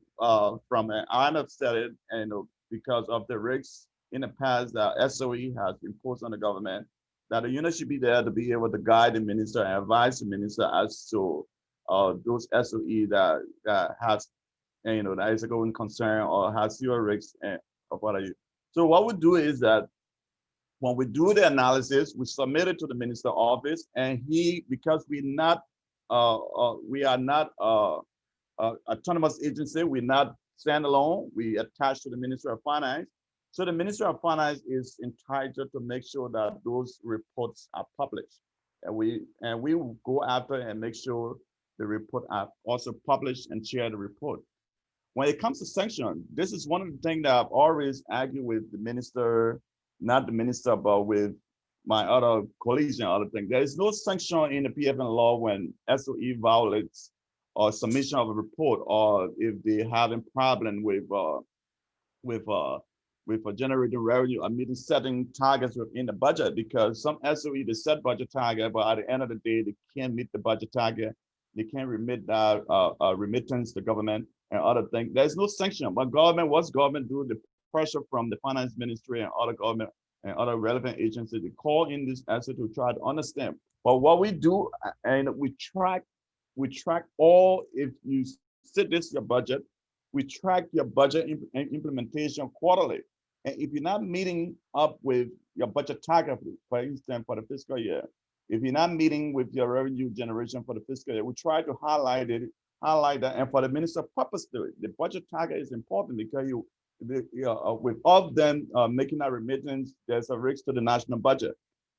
from an IMF study, and because of the risks in the past that SOE has imposed on the government, that the unit should be there to be able to guide the minister and advise the minister as to those SOE that has, that is a going concern or has zero risks of what are you. So what we do is that when we do the analysis, we submit it to the minister office, and because we are not autonomous agency, we're not standalone, we attach to the Ministry of Finance. So the Ministry of Finance is entitled to make sure that those reports are published. And we will go after and make sure the report are also published and share the report. When it comes to sanction, this is one of the things that I've always argued with the minister, not the minister, but with my other colleagues and other things. There is no sanction in the PFN law when SOE violates or submission of a report, or if they having problem with generating revenue or meeting setting targets within the budget, because some SOE they set budget target, but at the end of the day they can't meet the budget target. They can't remit that remittance to government and other things. There's no sanction. But what's government do? The pressure from the finance ministry and other government and other relevant agencies to call in this asset to try to understand. But what we do, and we track all, if you set this your budget, we track your budget implementation quarterly. And if you're not meeting up with your budget target, for instance, for the fiscal year, if you're not meeting with your revenue generation for the fiscal year, we try to highlight that. And for the minister purpose to it, the budget target is important because with all of them making that remittance, there's a risk to the national budget.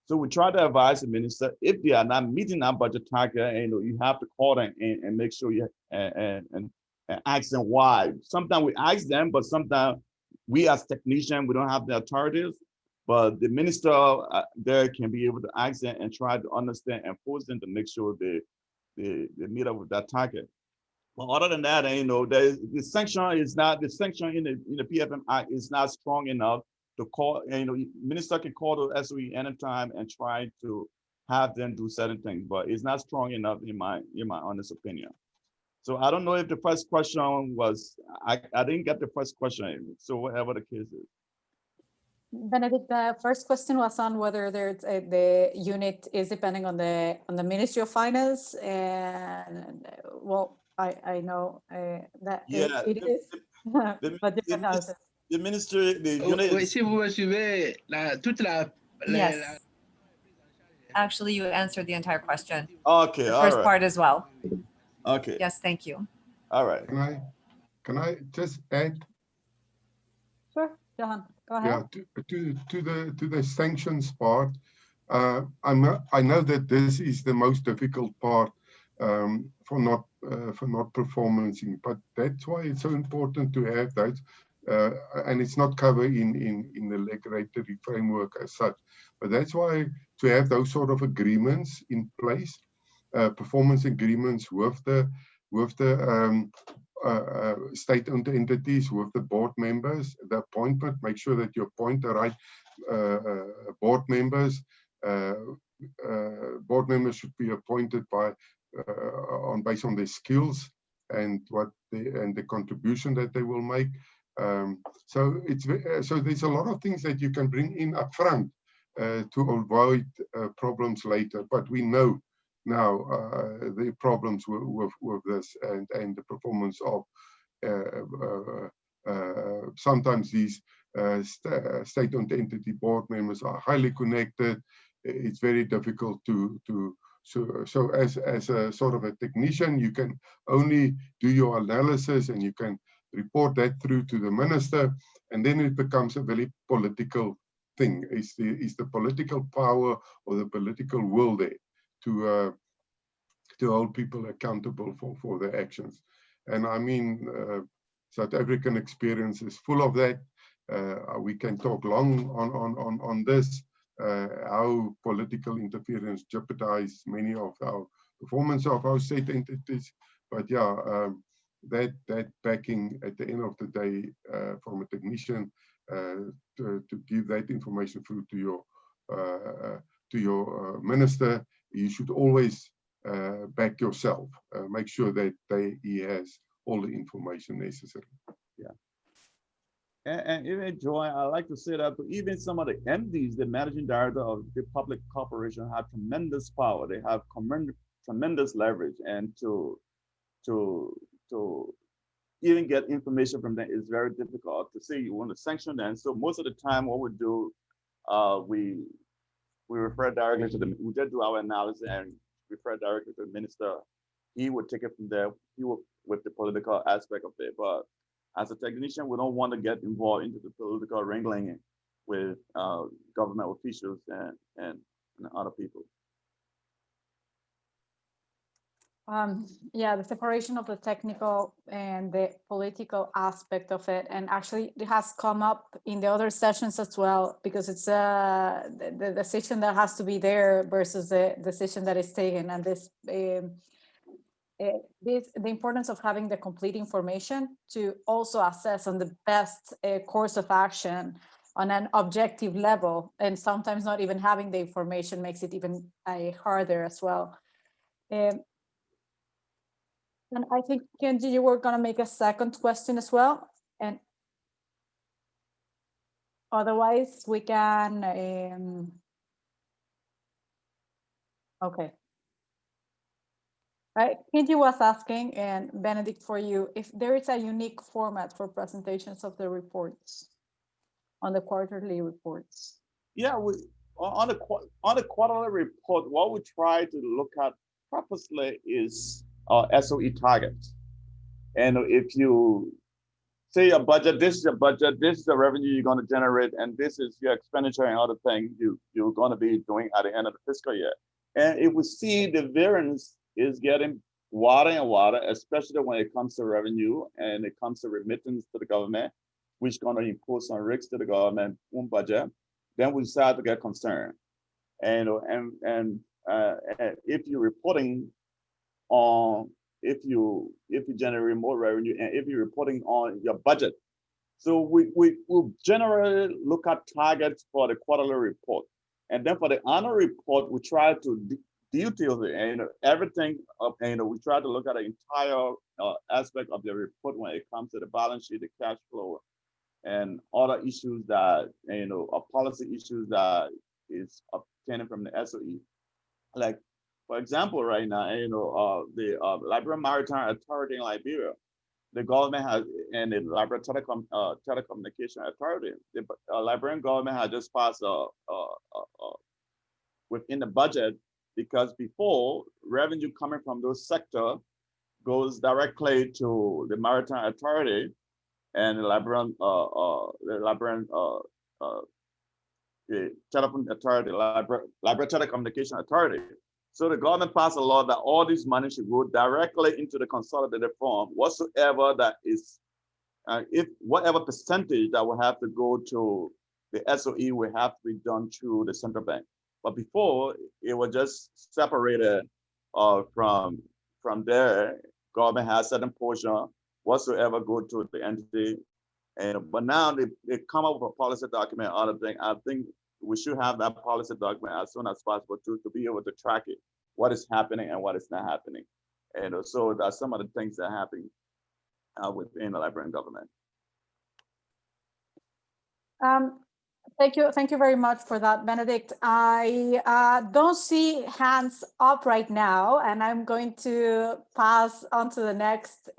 So we try to advise the minister, if they are not meeting that budget target, you have to call them and make sure you and ask them why. Sometimes we ask them, but sometimes we as technicians, we don't have the authorities. But the minister there can be able to ask them and try to understand and force them to make sure they meet up with that target. But other than that, the sanction in the PFM Act is not strong enough to call. Minister can call the SOE anytime and try to have them do certain things, but it's not strong enough in my honest opinion. So I don't know if the first question was, I didn't get the first question. So whatever the case is. Benedict, the first question was on whether the unit is depending on the Ministry of Finance, and well, I know that it is, but different houses. The ministry, the unit. Oui, si vous me suivez, Yes. Actually, you answered the entire question. Okay, the all first right. part as well. Okay. Yes, thank you. All right. Can I just add? Sure, Johan, go ahead. Yeah, to the sanctions part. I know that this is the most difficult part for for not performing. But that's why it's so important to have that, and it's not covered in the regulatory framework as such. But that's why to have those sort of agreements in place, performance agreements with the state-owned entities, with the board members, the appointment, make sure that you appoint the right board members. Board members should be appointed by based on their skills and the contribution that they will make. So there's a lot of things that you can bring in upfront to avoid problems later. But we know now the problems with this and the performance of sometimes these state-owned entity board members are highly connected. It's very difficult so as a sort of a technician, you can only do your analysis and you can report that through to the minister, and then it becomes a very political thing. Is the political power or the political will there to hold people accountable for their actions? And I mean, South African experience is full of that. We can talk long on this. How political interference jeopardized many of our performance of our state entities. But yeah, that backing at the end of the day from a technician to give that information through to your minister, you should always back yourself. Make sure that he has all the information necessary. Yeah. And even Joy, I like to say that even some of the MDs, the managing director of the public corporation, have tremendous power. They have tremendous leverage, and to even get information from them is very difficult. To say you want to sanction them, so most of the time, what we do, we refer directly to we just do our analysis and refer directly to the minister. He would take it from there. He would with the political aspect of it, but as a technician, we don't want to get involved into the political wrangling with government officials and other people. Yeah, the separation of the technical and the political aspect of it, and actually it has come up in the other sessions as well, because it's the decision that has to be there versus the decision that is taken, and the importance of having the complete information to also assess on the best course of action on an objective level, and sometimes not even having the information makes it even harder as well. And I think, Kenji, you were going to make a second question as well, and otherwise we can. Okay. Kenji was asking, and Benedict, for you, if there is a unique format for presentations of the reports, on the quarterly reports. Yeah, on the quarterly report, what we try to look at purposely is SOE targets. And if you say your budget, this is your budget, this is the revenue you're going to generate, and this is your expenditure and other things you're going to be doing at the end of the fiscal year. And if we see the variance is getting wider and wider, especially when it comes to revenue and it comes to remittance to the government, which is going to impose some risks to the government own budget, then we start to get concerned. And if you're reporting on, if you generate more revenue, and if you're reporting on your budget, so we will generally look at targets for the quarterly report, and then for the annual report, we try to detail it, and everything up, and we try to look at the entire aspect of the report when it comes to the balance sheet, the cash flow, and other issues that policy issues that is obtained from the SOE. Like, for example, right now, the Liberian Maritime Authority in Liberia, the government has, and the Liberian Telecommunication Authority, the Liberian government has just passed within the budget, because before, revenue coming from those sectors goes directly to the Maritime Authority and the Liberian Telephone Authority, Liberian Telecommunication Authority. So the government passed a law that all this money should go directly into the consolidated fund, whatsoever that is, if whatever percentage that will have to go to the SOE will have to be done through the central bank. But before, it was just separated from there. Government has certain portion whatsoever go to the entity. But now they come up with a policy document, other thing. I think we should have that policy document as soon as possible to be able to track it, what is happening and what is not happening. And so that's some of the things that happen within the Liberian government. Thank you very much for that, Benedict. I don't see hands up right now, and I'm going to pass on to the next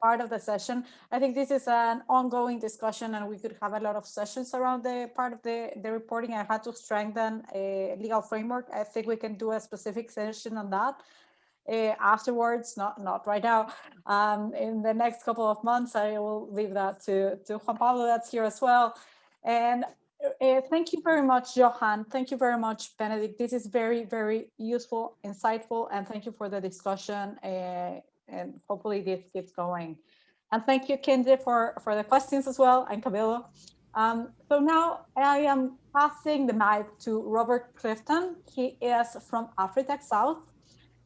part of the session. I think this is an ongoing discussion, and we could have a lot of sessions around the part of the reporting. I had to strengthen a legal framework. I think we can do a specific session on that afterwards, not right now. In the next couple of months, I will leave that to Juan Pablo, that's here as well. And thank you very much, Johan. Thank you very much, Benedict. This is very, very useful, insightful, and thank you for the discussion. And hopefully this keeps going. And thank you, Kendi, for the questions as well, and Camilo. So now I am passing the mic to Robert Clifton. He is from Afritech South.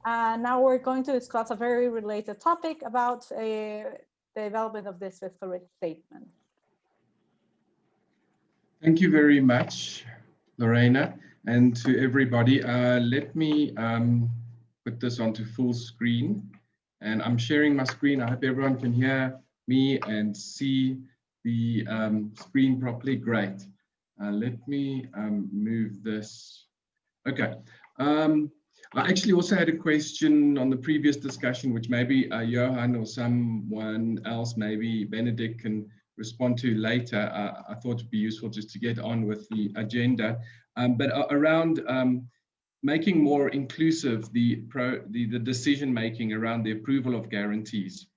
And now we're going to discuss a very related topic about the development of this fiscal risk statement. Thank you very much, Lorena, and to everybody. Let me put this onto full screen, and I'm sharing my screen. I hope everyone can hear me and see the screen properly. Great. Let me move this. Okay. I actually also had a question on the previous discussion, which maybe Johan or someone else, maybe Benedict, can respond to later. I thought it'd be useful just to get on with the agenda, but around making more inclusive the decision making around the approval of guarantees.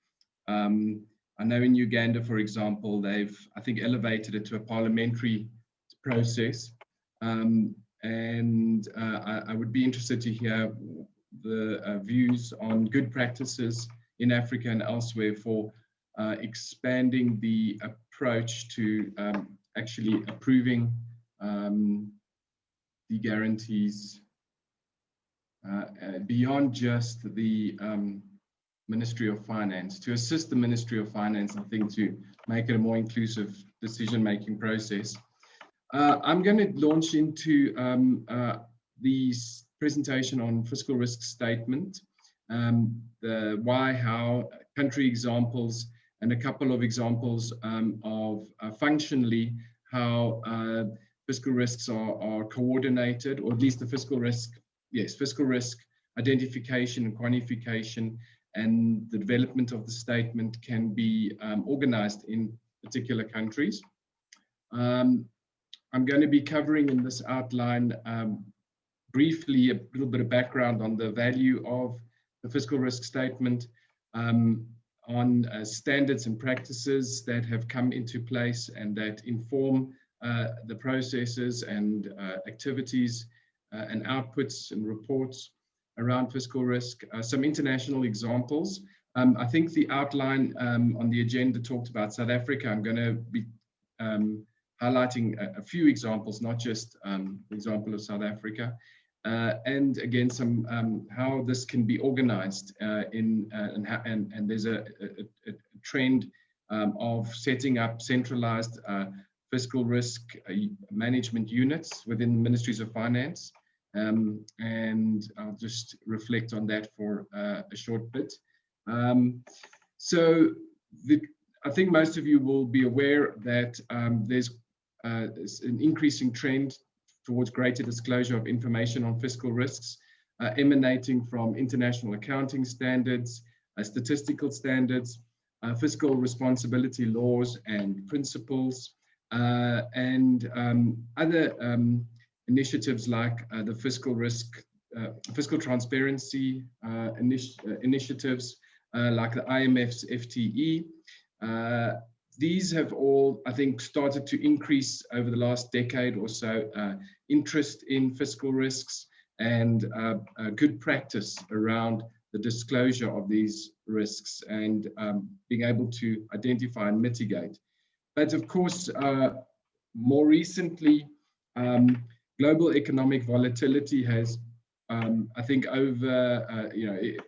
I know in Uganda, for example, they've, I think, elevated it to a parliamentary process, and I would be interested to hear the views on good practices in Africa and elsewhere for expanding the approach to actually approving the guarantees beyond just the Ministry of Finance, to assist the Ministry of Finance, I think, to make it a more inclusive decision-making process. I'm going to launch into the presentation on fiscal risk statement, the why, how, country examples, and a couple of examples of functionally how fiscal risks are coordinated, or at least the fiscal risk, yes, fiscal risk identification and quantification, and the development of the statement can be organized in particular countries. I'm going to be covering in this outline briefly a little bit of background on the value of the fiscal risk statement, on standards and practices that have come into place and that inform the processes and activities and outputs and reports around fiscal risk, some international examples. I think the outline on the agenda talked about South Africa. I'm going to be highlighting a few examples, not just the example of South Africa, and again some how this can be organized and there's a trend of setting up centralized fiscal risk management units within the ministries of finance, and I'll just reflect on that for a short bit. So I think most of you will be aware that there's an increasing trend towards greater disclosure of information on fiscal risks emanating from international accounting standards, statistical standards, fiscal responsibility laws and principles, and other initiatives like the fiscal risk, fiscal transparency initiatives like the IMF's FTE. These have all, I think, started to increase over the last decade or so, interest in fiscal risks and a good practice around the disclosure of these risks and being able to identify and mitigate. But of course, more recently, global economic volatility has, I think, it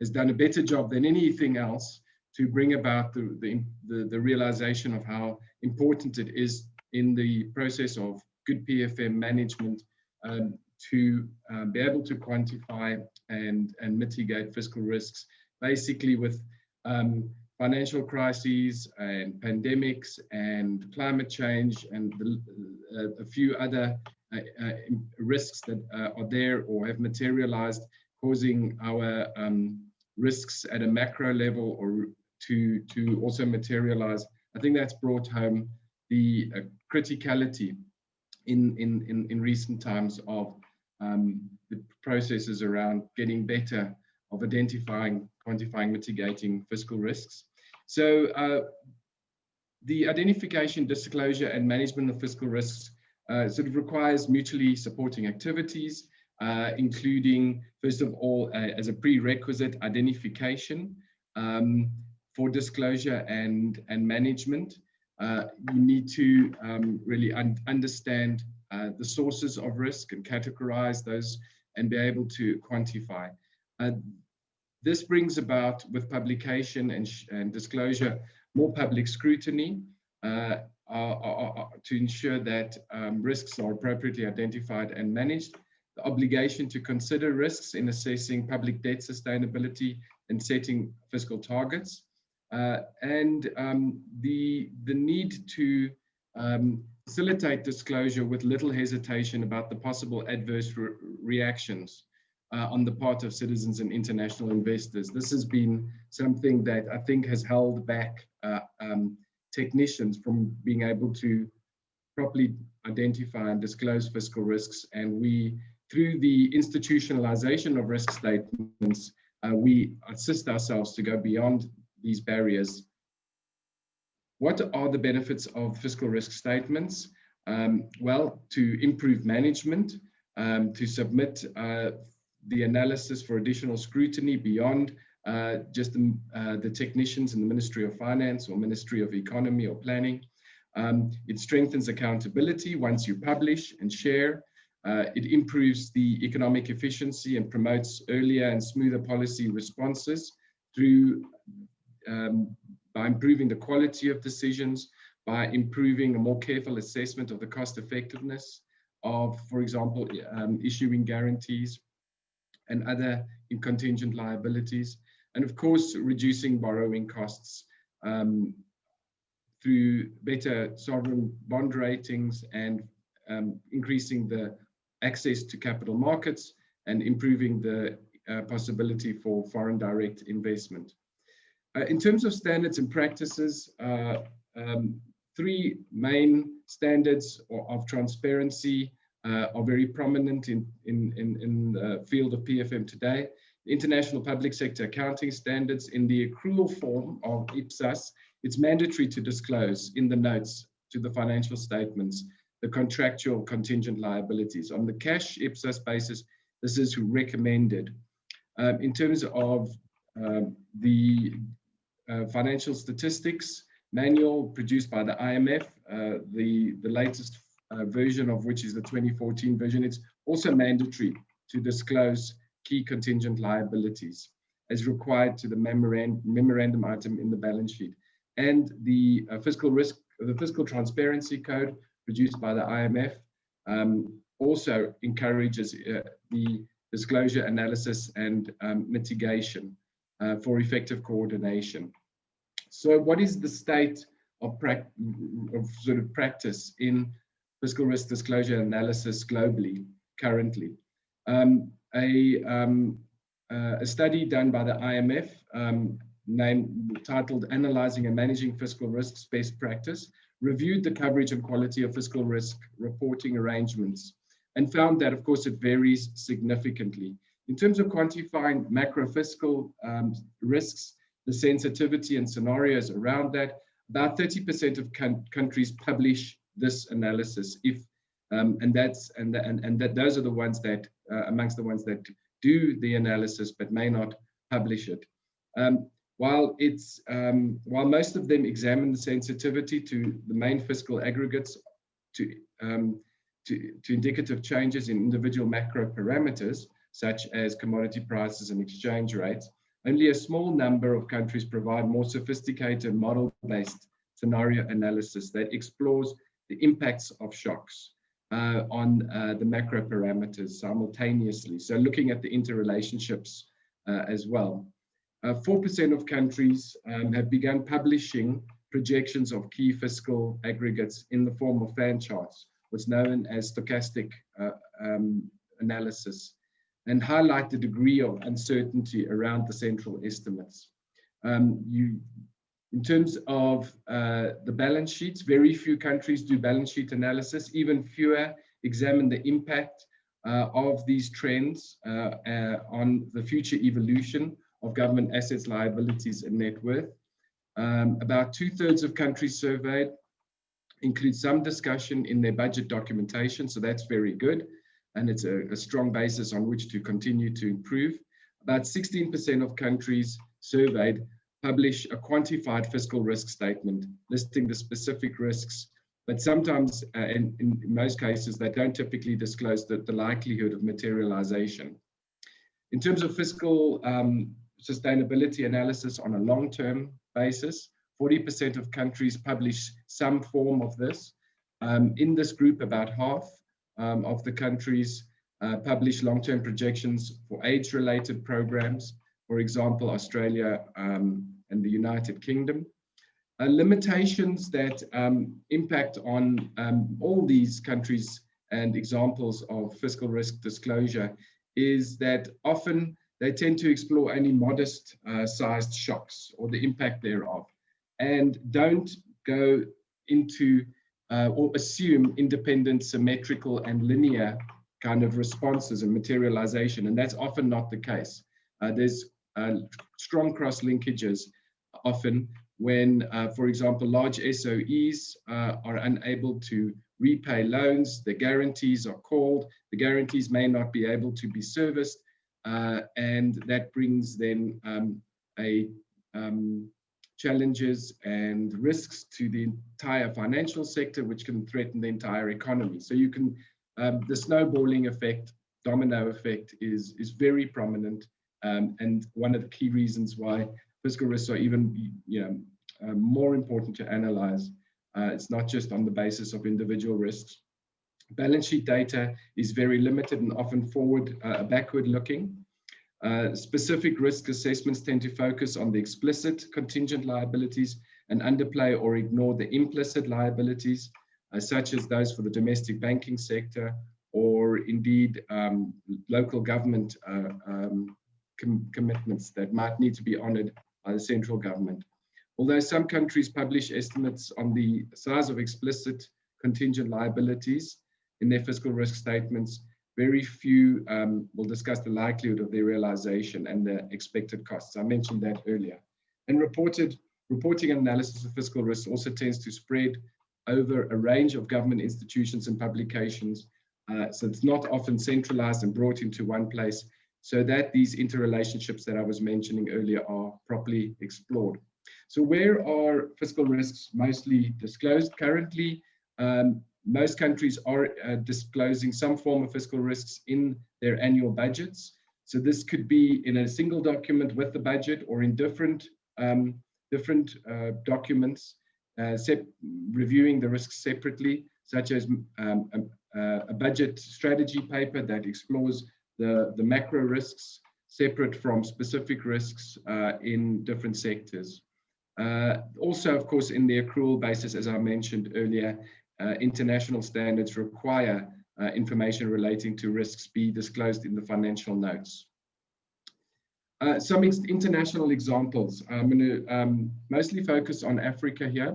has done a better job than anything else to bring about the realization of how important it is in the process of good PFM management to be able to quantify and mitigate fiscal risks, basically with financial crises and pandemics and climate change and a few other risks that are there or have materialized, causing our risks at a macro level or to also materialize. I think that's brought home the criticality in recent times of the processes around getting better of identifying, quantifying, mitigating fiscal risks. So the identification, disclosure, and management of fiscal risks sort of requires mutually supporting activities, including, first of all, as a prerequisite, identification for disclosure and management. You need to really understand the sources of risk and categorize those and be able to quantify. This brings about, with publication and disclosure, more public scrutiny to ensure that risks are appropriately identified and managed, the obligation to consider risks in assessing public debt sustainability and setting fiscal targets, and the need to facilitate disclosure with little hesitation about the possible adverse reactions on the part of citizens and international investors. This has been something that I think has held back technicians from being able to properly identify and disclose fiscal risks. And we, through the institutionalization of risk statements, we assist ourselves to go beyond these barriers. What are the benefits of fiscal risk statements? Well, to improve management, to submit the analysis for additional scrutiny beyond just the technicians in the Ministry of Finance or Ministry of Economy or Planning. It strengthens accountability once you publish and share. It improves the economic efficiency and promotes earlier and smoother policy responses through by improving the quality of decisions, by improving a more careful assessment of the cost effectiveness of, for example, issuing guarantees and other contingent liabilities, and of course, reducing borrowing costs through better sovereign bond ratings and increasing the access to capital markets and improving the possibility for foreign direct investment. In terms of standards and practices, three main standards of transparency are very prominent in the field of PFM today. International Public Sector Accounting Standards. In the accrual form of IPSAS, it's mandatory to disclose in the notes to the financial statements the contractual contingent liabilities. On the cash IPSAS basis, this is recommended. In terms of the financial statistics manual produced by the IMF, the latest version of which is the 2014 version, it's also mandatory to disclose key contingent liabilities as required to the memorandum item in the balance sheet. And the fiscal transparency code produced by the IMF also encourages the disclosure, analysis, and mitigation for effective coordination. So what is the state of practice in fiscal risk disclosure analysis globally currently? A study done by the IMF titled Analyzing and Managing Fiscal Risks Best Practice reviewed the coverage and quality of fiscal risk reporting arrangements and found that, of course, it varies significantly. In terms of quantifying macro fiscal risks, the sensitivity and scenarios around that, about 30% of countries publish this analysis if and those are the ones that amongst the ones that do the analysis but may not publish it. While most of them examine the sensitivity to the main fiscal aggregates to indicative changes in individual macro parameters, such as commodity prices and exchange rates, only a small number of countries provide more sophisticated model-based scenario analysis that explores the impacts of shocks on the macro parameters simultaneously. So looking at the interrelationships as well. 4% of countries have begun publishing projections of key fiscal aggregates in the form of fan charts, what's known as stochastic analysis, and highlight the degree of uncertainty around the central estimates. In terms of the balance sheets, very few countries do balance sheet analysis. Even fewer examine the impact of these trends on the future evolution of government assets, liabilities, and net worth. About 2/3 of countries surveyed include some discussion in their budget documentation, so that's very good, and it's a strong basis on which to continue to improve. About 16% of countries surveyed publish a quantified fiscal risk statement listing the specific risks, but sometimes, in most cases, they don't typically disclose the likelihood of materialization. In terms of fiscal sustainability analysis on a long-term basis, 40% of countries publish some form of this. In this group, about half of the countries publish long-term projections for age-related programs, for example, Australia and the United Kingdom. Limitations that impact on all these countries and examples of fiscal risk disclosure is that often they tend to explore only modest sized shocks or the impact thereof, and don't go into or assume independent, symmetrical, and linear kind of responses and materialization, and that's often not the case. There's strong cross linkages often when, for example, large SOEs are unable to repay loans, the guarantees are called, the guarantees may not be able to be serviced, and that brings then challenges and risks to the entire financial sector, which can threaten the entire economy. So you can, the snowballing effect, domino effect is very prominent, and one of the key reasons why fiscal risks are even more important to analyze. It's not just on the basis of individual risks. Balance sheet data is very limited and often backward looking. Specific risk assessments tend to focus on the explicit contingent liabilities and underplay or ignore the implicit liabilities, such as those for the domestic banking sector or indeed local government commitments that might need to be honored by the central government. Although some countries publish estimates on the size of explicit contingent liabilities in their fiscal risk statements, very few will discuss the likelihood of their realization and the expected costs. I mentioned that earlier. And reporting and analysis of fiscal risk also tends to spread over a range of government institutions and publications. So it's not often centralized and brought into one place, so that these interrelationships that I was mentioning earlier are properly explored. So where are fiscal risks mostly disclosed? Currently, most countries are disclosing some form of fiscal risks in their annual budgets. So this could be in a single document with the budget or in different documents, reviewing the risks separately, such as a budget strategy paper that explores the macro risks separate from specific risks in different sectors. Also, of course, in the accrual basis, as I mentioned earlier, international standards require information relating to risks be disclosed in the financial notes. Some international examples. I'm going to mostly focus on Africa here.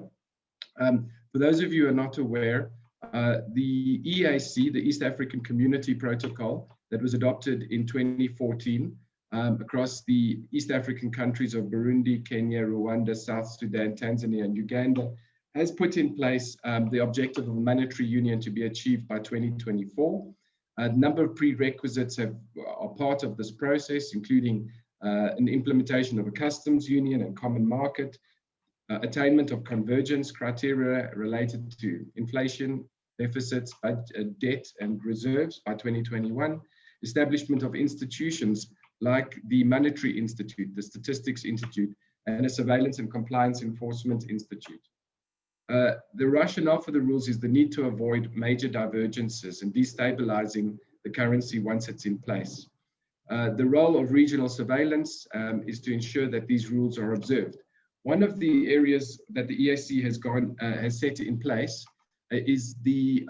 For those of you who are not aware, the EAC, the East African Community Protocol, that was adopted in 2014 across the East African countries of Burundi, Kenya, Rwanda, South Sudan, Tanzania, and Uganda, has put in place the objective of monetary union to be achieved by 2024. A number of prerequisites are part of this process, including an implementation of a customs union and common market, attainment of convergence criteria related to inflation, deficits, debt, and reserves by 2021, establishment of institutions like the Monetary Institute, the Statistics Institute, and a Surveillance and Compliance Enforcement Institute. The rationale for the rules is the need to avoid major divergences and destabilizing the currency once it's in place. The role of regional surveillance is to ensure that these rules are observed. One of the areas that the EAC has set in place is the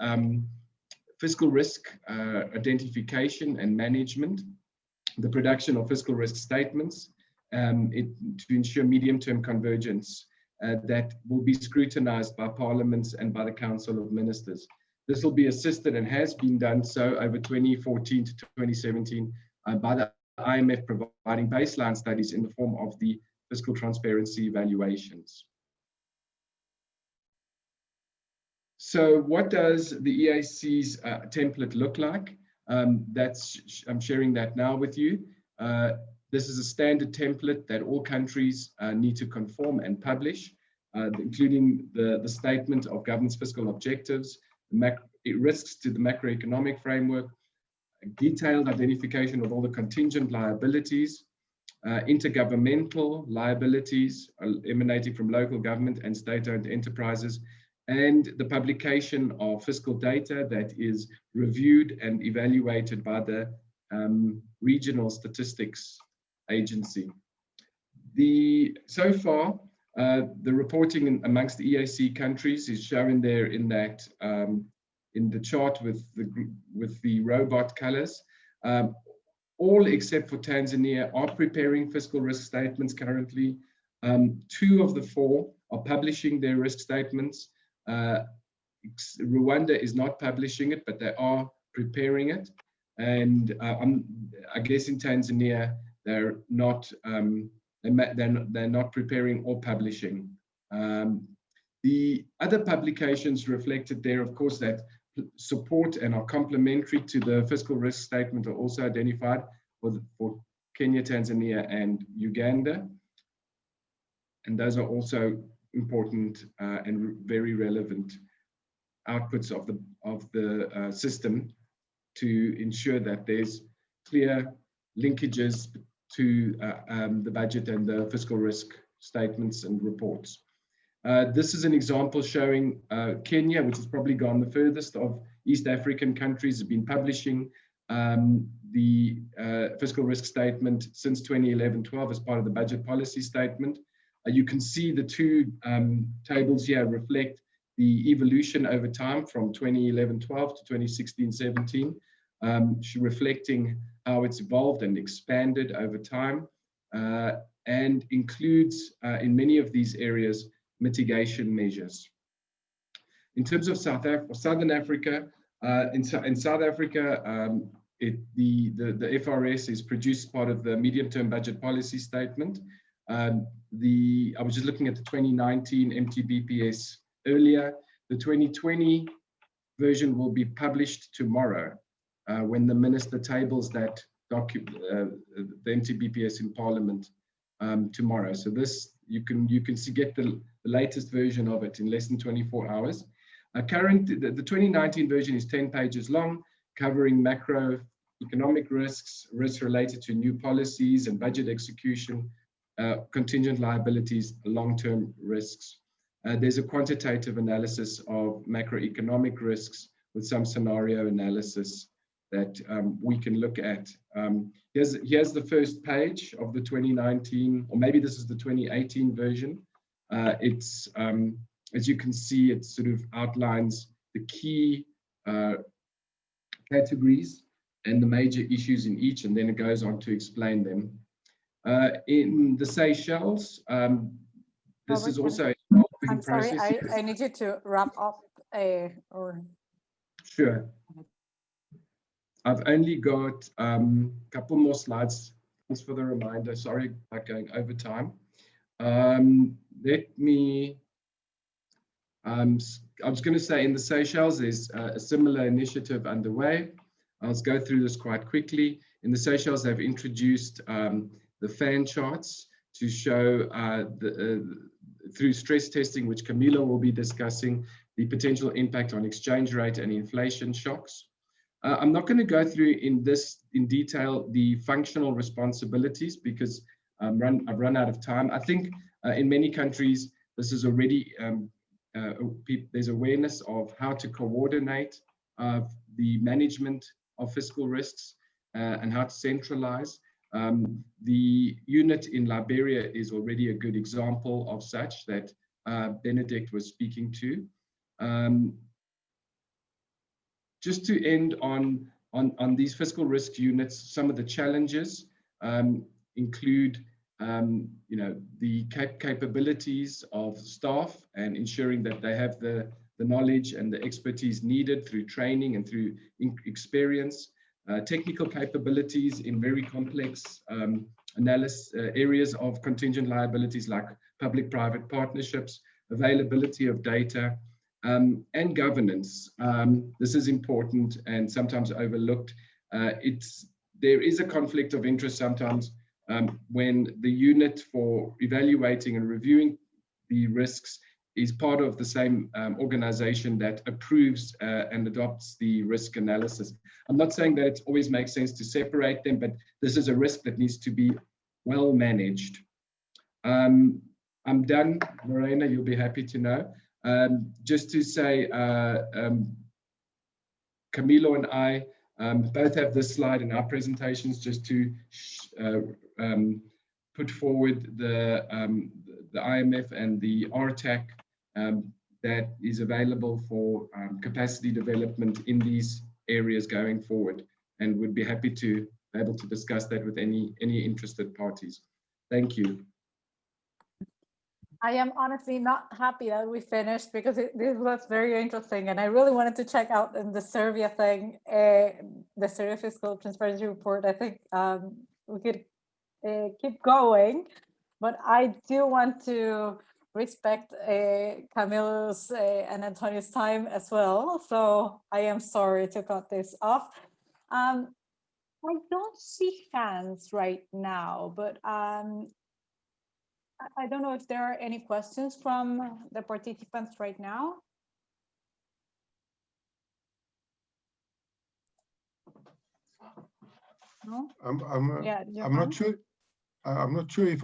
fiscal risk identification and management, the production of fiscal risk statements to ensure medium-term convergence that will be scrutinized by parliaments and by the Council of Ministers. This will be assisted and has been done so over 2014 to 2017 by the IMF, providing baseline studies in the form of the fiscal transparency evaluations. So what does the EAC's template look like? I'm sharing that now with you. This is a standard template that all countries need to conform and publish, including the statement of government's fiscal objectives, risks to the macroeconomic framework, detailed identification of all the contingent liabilities, intergovernmental liabilities emanating from local government and state-owned enterprises, and the publication of fiscal data that is reviewed and evaluated by the regional statistics agency. So far, the reporting amongst the EAC countries is shown there in that in the chart with the robot colors. All except for Tanzania are preparing fiscal risk statements currently. 2 of the 4 are publishing their risk statements. Rwanda is not publishing it, but they are preparing it. And I guess in Tanzania, they're not preparing or publishing. The other publications reflected there, of course, that support and are complementary to the fiscal risk statement are also identified for Kenya, Tanzania, and Uganda. And those are also important and very relevant outputs of the system to ensure that there's clear linkages to the budget and the fiscal risk statements and reports. This is an example showing Kenya, which has probably gone the furthest of East African countries, have been publishing the fiscal risk statement since 2011-12 as part of the budget policy statement. You can see the 2 tables here reflect the evolution over time from 2011-12 to 2016-17, reflecting how it's evolved and expanded over time, and includes in many of these areas mitigation measures. In terms of Southern Africa, in South Africa, the FRS is produced part of the medium-term budget policy statement. I was just looking at the 2019 MTBPS earlier. The 2020 version will be published tomorrow when the minister tables that document, the MTBPS in Parliament tomorrow. So this you can get the latest version of it in less than 24 hours. The 2019 version is 10 pages long, covering macroeconomic risks related to new policies and budget execution, contingent liabilities, long-term risks. There's a quantitative analysis of macroeconomic risks with some scenario analysis that we can look at. Here's the first page of the 2019, or maybe this is the 2018 version. It's, as you can see, it sort of outlines the key categories and the major issues in each, and then it goes on to explain them. In the Seychelles, this is also a I'm sorry, I need you to wrap up. Sure. I've only got a couple more slides. Thanks for the reminder. Sorry about going over time. Let me I was going to say in the Seychelles, there's a similar initiative underway. I'll go through this quite quickly. In the Seychelles, they've introduced the fan charts to show through stress testing, which Camilo will be discussing, the potential impact on exchange rate and inflation shocks. I'm not going to go through in detail the functional responsibilities because I've run out of time. I think in many countries, this is already, there's awareness of how to coordinate the management of fiscal risks and how to centralize. The unit in Liberia is already a good example of such that Benedict was speaking to. Just to end on these fiscal risk units, some of the challenges include the capabilities of staff and ensuring that they have the knowledge and the expertise needed through training and through experience, technical capabilities in very complex analysis areas of contingent liabilities like public-private partnerships, availability of data, and governance. This is important and sometimes overlooked. There is a conflict of interest sometimes when the unit for evaluating and reviewing the risks is part of the same organization that approves and adopts the risk analysis. I'm not saying that it always makes sense to separate them, but this is a risk that needs to be well managed. I'm done, Lorena, you'll be happy to know. Just to say, Camilo and I both have this slide in our presentations just to put forward the IMF and the RTAC that is available for capacity development in these areas going forward, and would be happy to be able to discuss that with any interested parties. Thank you. I am honestly not happy that we finished because this was very interesting, and I really wanted to check out the Serbia thing, the Serbia Fiscal Transparency Report. I think we could keep going, but I do want to respect Camilo's and Antonio's time as well. So I am sorry to cut this off. I don't see hands right now, but I don't know if there are any questions from the participants right now. No? I'm not sure. I'm not sure if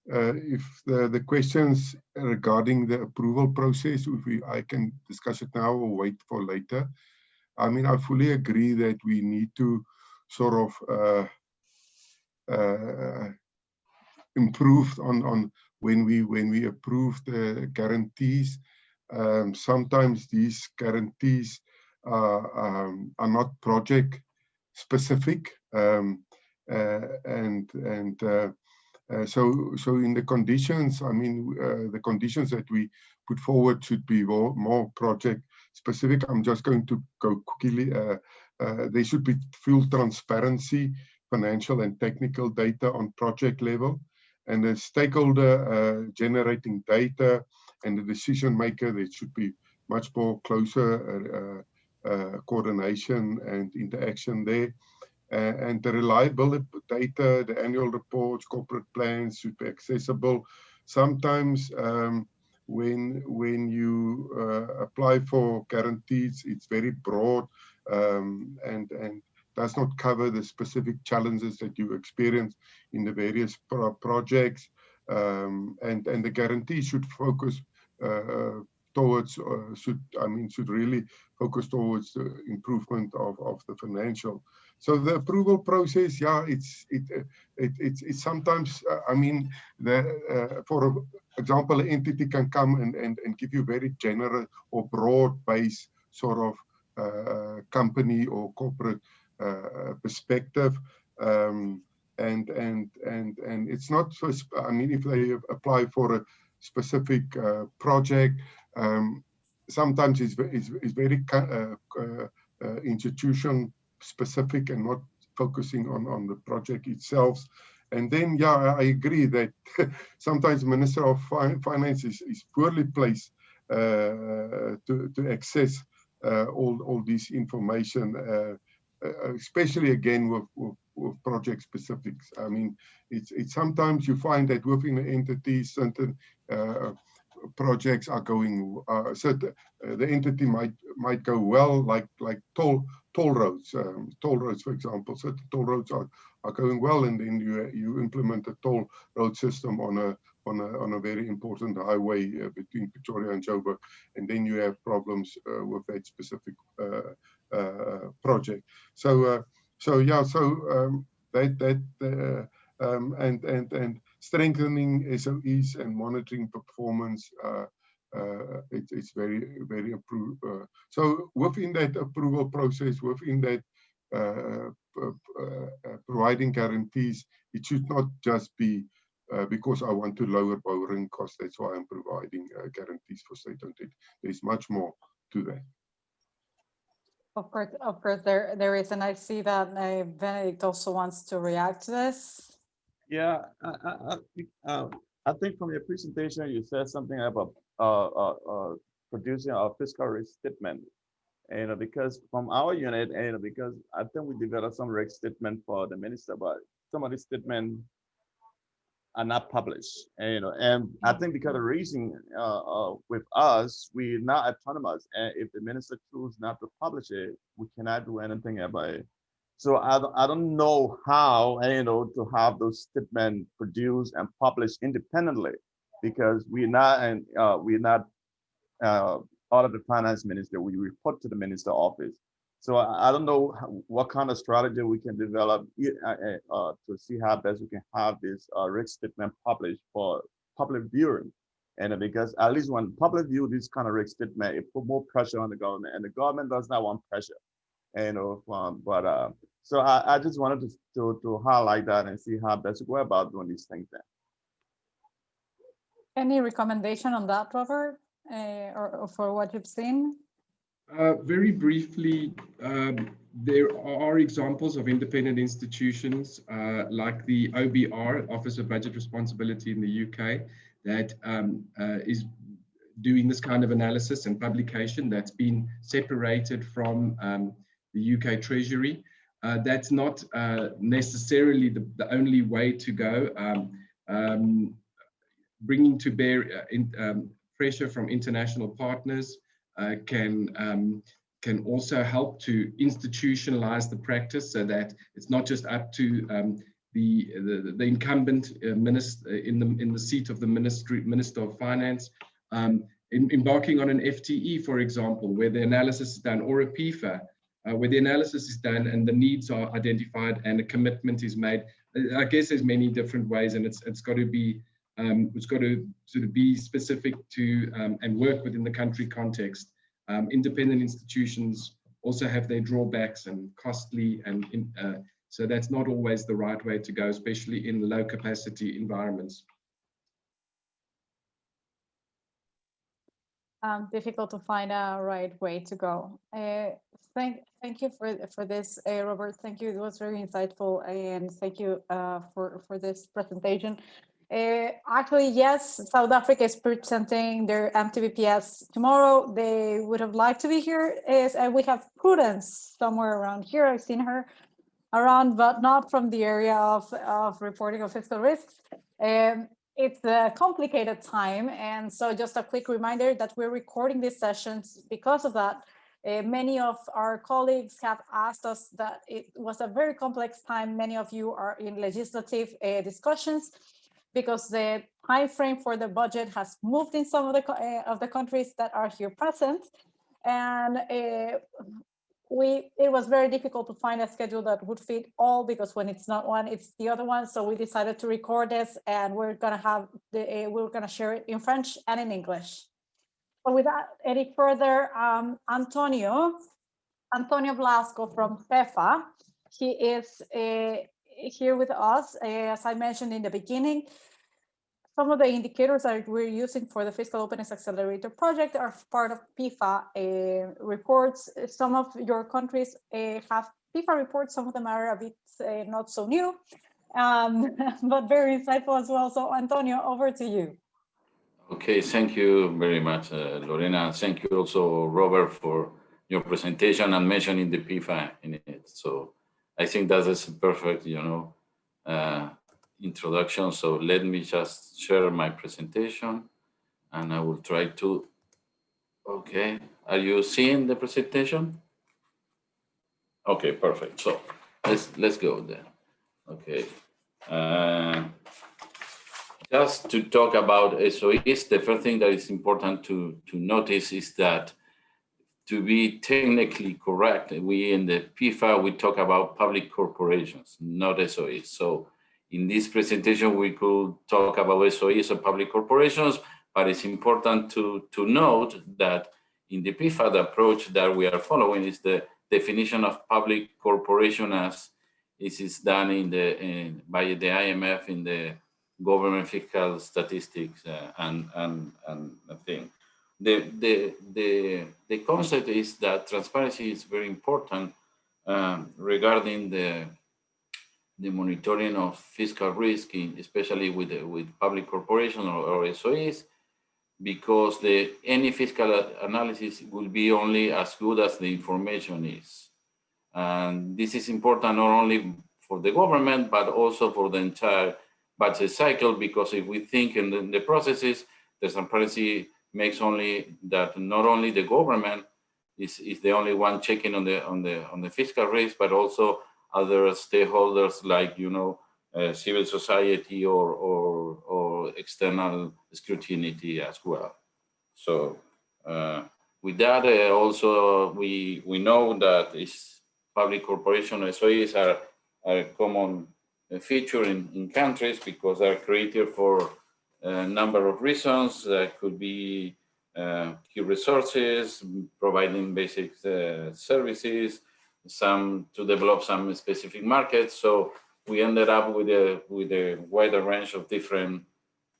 if the questions regarding the approval process, I can discuss it now or wait for later. I mean, I fully agree that we need to sort of improved on when we approve the guarantees. Sometimes these guarantees are not project specific, so in the conditions, I mean, the conditions that we put forward should be more project specific. I'm just going to go quickly. There should be full transparency, financial and technical data on project level. And the stakeholder generating data and the decision maker, there should be much more closer coordination and interaction there. And the reliable data, the annual reports, corporate plans should be accessible. Sometimes when you apply for guarantees, it's very broad and does not cover the specific challenges that you experience in the various projects, and the guarantee should focus towards should really focus towards the improvement of the financial. So the approval process, yeah, it's sometimes I mean, for example, an entity can come and give you very general or broad base sort of company or corporate perspective, and it's not so. I mean, if they apply for a specific project, sometimes it's very institution specific and not focusing on the project itself. And then, yeah, I agree that sometimes Minister of Finance is poorly placed to access all this information, especially again with project specifics. I mean, it's sometimes you find that within an entity, certain projects are going, the entity might go well, like toll roads, for example. So the toll roads are going well, and then you implement a toll road system on a very important highway between Pretoria and Joburg, and then you have problems with that specific project. So and strengthening SOEs and monitoring performance. It's very approved. So within that approval process, within that providing guarantees, it should not just be because I want to lower borrowing costs. That's why I'm providing guarantees for state-owned debt. There's much more to that. Of course, there is, and I see that Benedict also wants to react to this. Yeah, I think from your presentation, you said something about producing a fiscal risk statement. And because from our unit, and because I think we developed some risk statement for the minister, but some of the statements are not published. And I think because the reason with us, we're not autonomous, and if the minister chooses not to publish it, we cannot do anything about it. So I don't know how to have those statements produced and published independently, because we're not out of the finance minister. We report to the minister office. So I don't know what kind of strategy we can develop to see how best we can have this risk statement published for public viewing. And because at least when public view this kind of risk statement, it put more pressure on the government, and the government does not want pressure. So I just wanted to highlight that and see how best to go about doing these things then. Any recommendation on that, Robert, or for what you've seen? Very briefly, there are examples of independent institutions like the OBR, Office of Budget Responsibility in the UK, that is doing this kind of analysis and publication that's been separated from the UK Treasury. That's not necessarily the only way to go. Bringing to bear pressure from international partners can also help to institutionalize the practice, so that it's not just up to the incumbent minister in the seat of the Minister of Finance, embarking on an FTE, for example, where the analysis is done, or a PIFA, where the analysis is done and the needs are identified and a commitment is made. I guess there's many different ways, and it's got to sort of be specific to and work within the country context. Independent institutions also have their drawbacks and costly, and so that's not always the right way to go, especially in low capacity environments. Difficult to find a right way to go. Thank you for this, Robert. Thank you. It was very insightful, and thank you for this presentation. Actually, yes, South Africa is presenting their MTBPS tomorrow. They would have liked to be here. And we have Prudence somewhere around here. I've seen her around, but not from the area of reporting of fiscal risks. It's a complicated time. And so just a quick reminder that we're recording these sessions because of that. Many of our colleagues have asked us that it was a very complex time. Many of you are in legislative discussions, because the time frame for the budget has moved in some of the countries that are here present, and it was very difficult to find a schedule that would fit all, because when it's not one, it's the other one. So we decided to record this, and we're gonna share it in French and in English. But without any further, Antonio Blasco from PEFA, he is here with us. As I mentioned in the beginning, some of the indicators that we're using for the Fiscal Openness Accelerator project are part of PIFA reports. Some of your countries have PIFA reports. Some of them are a bit not so new, but very insightful as well. So Antonio, over to you. Okay, thank you very much, Lorena. Thank you also, Robert, for your presentation and mentioning the PIFA in it. So I think that is a perfect, introduction. So let me just share my presentation and I will try to, okay. Are you seeing the presentation? Okay, perfect. So let's go then. Okay. Just to talk about SOEs, the first thing that is important to notice is that to be technically correct, we in the PIFA, we talk about public corporations, not SOEs. So in this presentation, we could talk about SOEs or public corporations, but it's important to note that in the PIFA, the approach that we are following is the definition of public corporation as it is done by the IMF in the government fiscal statistics and the thing. The concept is that transparency is very important regarding the monitoring of fiscal risk, especially with public corporations or SOEs, because any fiscal analysis will be only as good as the information is. And this is important not only for the government, but also for the entire budget cycle, because if we think in the processes, the transparency makes only that not only the government is the only one checking on the fiscal risk, but also other stakeholders like civil society or external scrutiny as well. So with that, also we know that public corporation SOEs are a common feature in countries because they're created for a number of reasons. That could be key resources, providing basic services, some to develop some specific markets. So we ended up with a wider range of different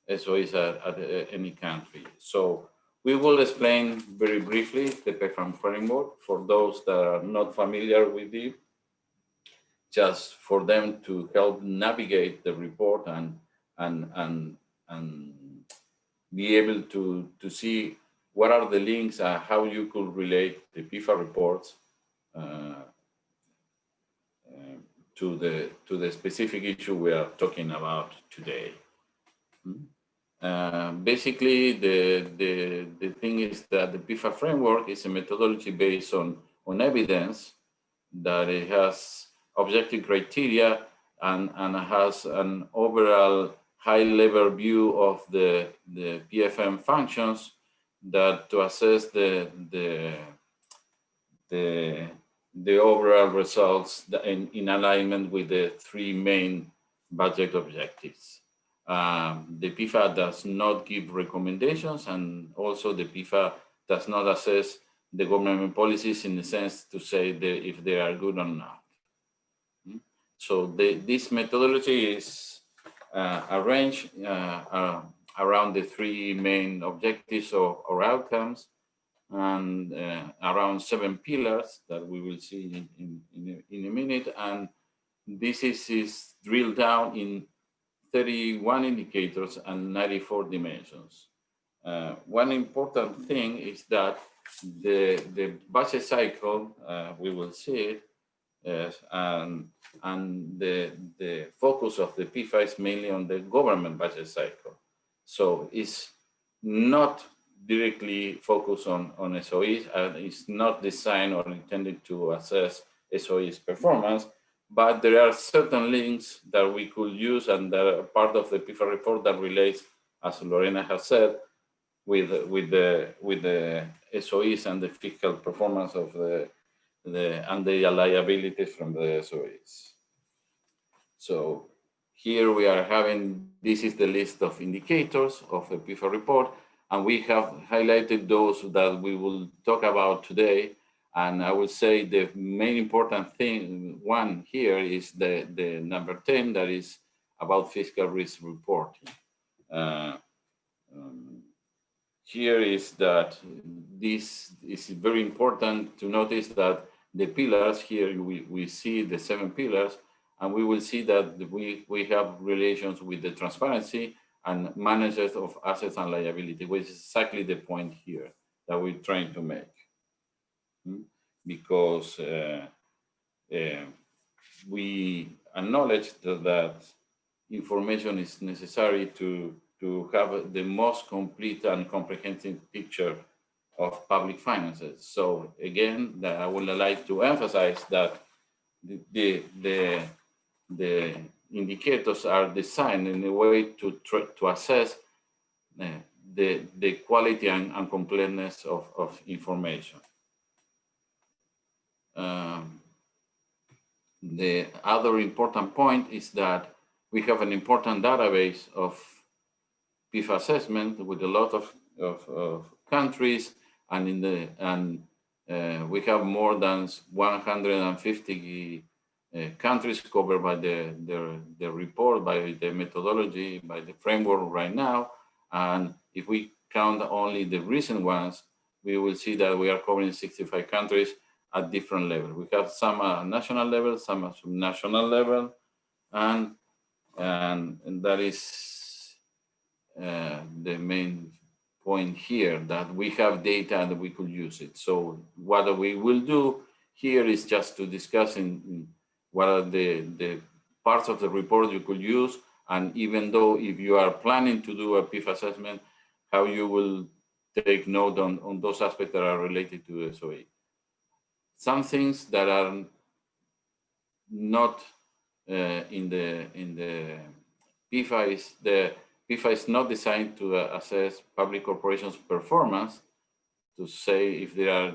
SOEs at any country. So we will explain very briefly the PEFAM framework for those that are not familiar with it, just for them to help navigate the report and be able to see what are the links and how you could relate the PIFA reports to the specific issue we are talking about today. Basically, the thing is that the PIFA framework is a methodology based on evidence, that it has objective criteria and has an overall high-level view of the PFM functions that to assess the overall results in alignment with the three main budget objectives. The PIFA does not give recommendations, and also the PIFA does not assess the government policies in the sense to say if they are good or not. So this methodology is arranged around the three main objectives or outcomes, and around 7 pillars that we will see in a minute. And this is drilled down in 31 indicators and 94 dimensions. One important thing is that the budget cycle, we will see it, and the focus of the PIFA is mainly on the government budget cycle. So it's not directly focused on SOEs, and it's not designed or intended to assess SOEs performance, but there are certain links that we could use and that are part of the PIFA report that relates, as Lorena has said, with the SOEs and the fiscal performance of and the liabilities from the SOEs. So here we are having, this is the list of indicators of the PIFA report, and we have highlighted those that we will talk about today. And I would say the main important one here is the number 10, that is about fiscal risk reporting. Here is that this is very important to notice that the pillars here, we see the 7 pillars, and we will see that we have relations with the transparency and managers of assets and liability, which is exactly the point here that we're trying to make. Because we acknowledge that information is necessary to have the most complete and comprehensive picture of public finances. So again, I would like to emphasize that the indicators are designed in a way to assess the quality and completeness of information. The other important point is that we have an important database of PIF assessment with a lot of countries, and we have more than 150 countries covered by the report, by the methodology, by the framework right now. And if we count only the recent ones, we will see that we are covering 65 countries at different levels. We have some at national level, some at subnational level, and that is the main point here, that we have data and we could use it. So what we will do here is just to discuss in what are the parts of the report you could use, and even though if you are planning to do a PIF assessment, how you will take note on those aspects that are related to SOE. Some things that are not in the PIFA is the PIFA is not designed to assess public corporations' performance, to say if they are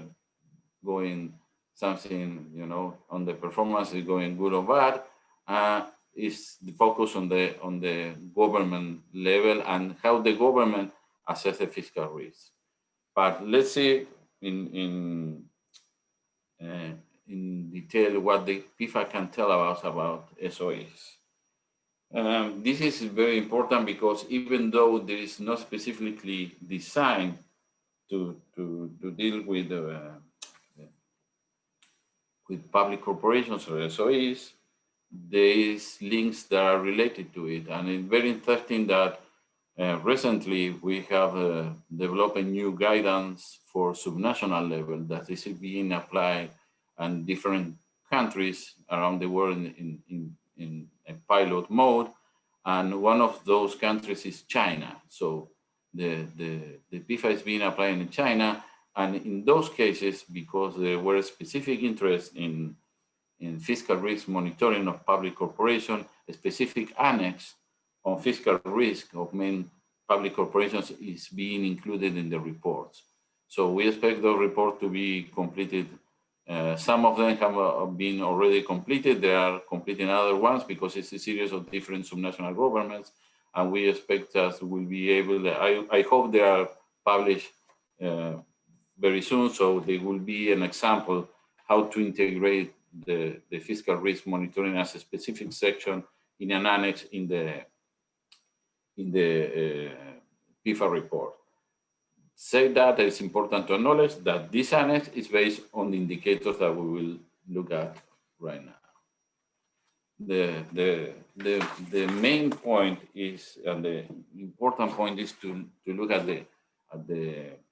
going something, you know, on the performance is going good or bad. Is the focus on the government level and how the government assess the fiscal risk. But let's see in detail what the PIFA can tell us about SOEs. This is very important because even though there is not specifically designed to deal with public corporations or SOEs, there is links that are related to it. And it's very interesting that recently we have developed a new guidance for subnational level that is being applied in different countries around the world in a pilot mode. And one of those countries is China. So the PIFA is being applied in China. And in those cases, because there were specific interest in fiscal risk monitoring of public corporation, a specific annex on fiscal risk of main public corporations is being included in the reports. So we expect those reports to be completed. Some of them have been already completed. They are completing other ones because it's a series of different subnational governments. And we expect us will be able, I hope they are published very soon. So they will be an example how to integrate the fiscal risk monitoring as a specific section in an annex in the PIFA report. Say that it's important to acknowledge that this annex is based on the indicators that we will look at right now. The main point is, and the important point is to look at the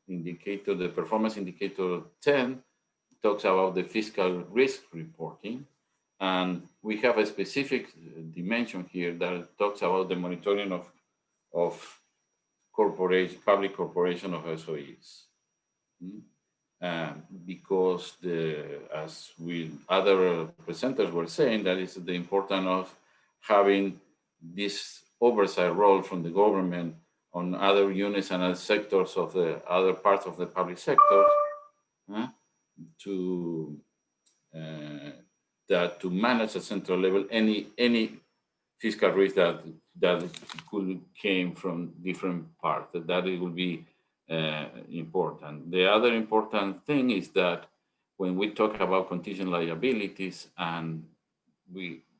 indicator, the performance indicator 10 talks about the fiscal risk reporting. And we have a specific dimension here that talks about the monitoring of public corporation of SOEs. Because as other presenters were saying, that is the importance of having this oversight role from the government on other units and other sectors of the other parts of the public sector to manage at central level any fiscal risk that could came from different parts. That it will be important. The other important thing is that when we talk about contingent liabilities, and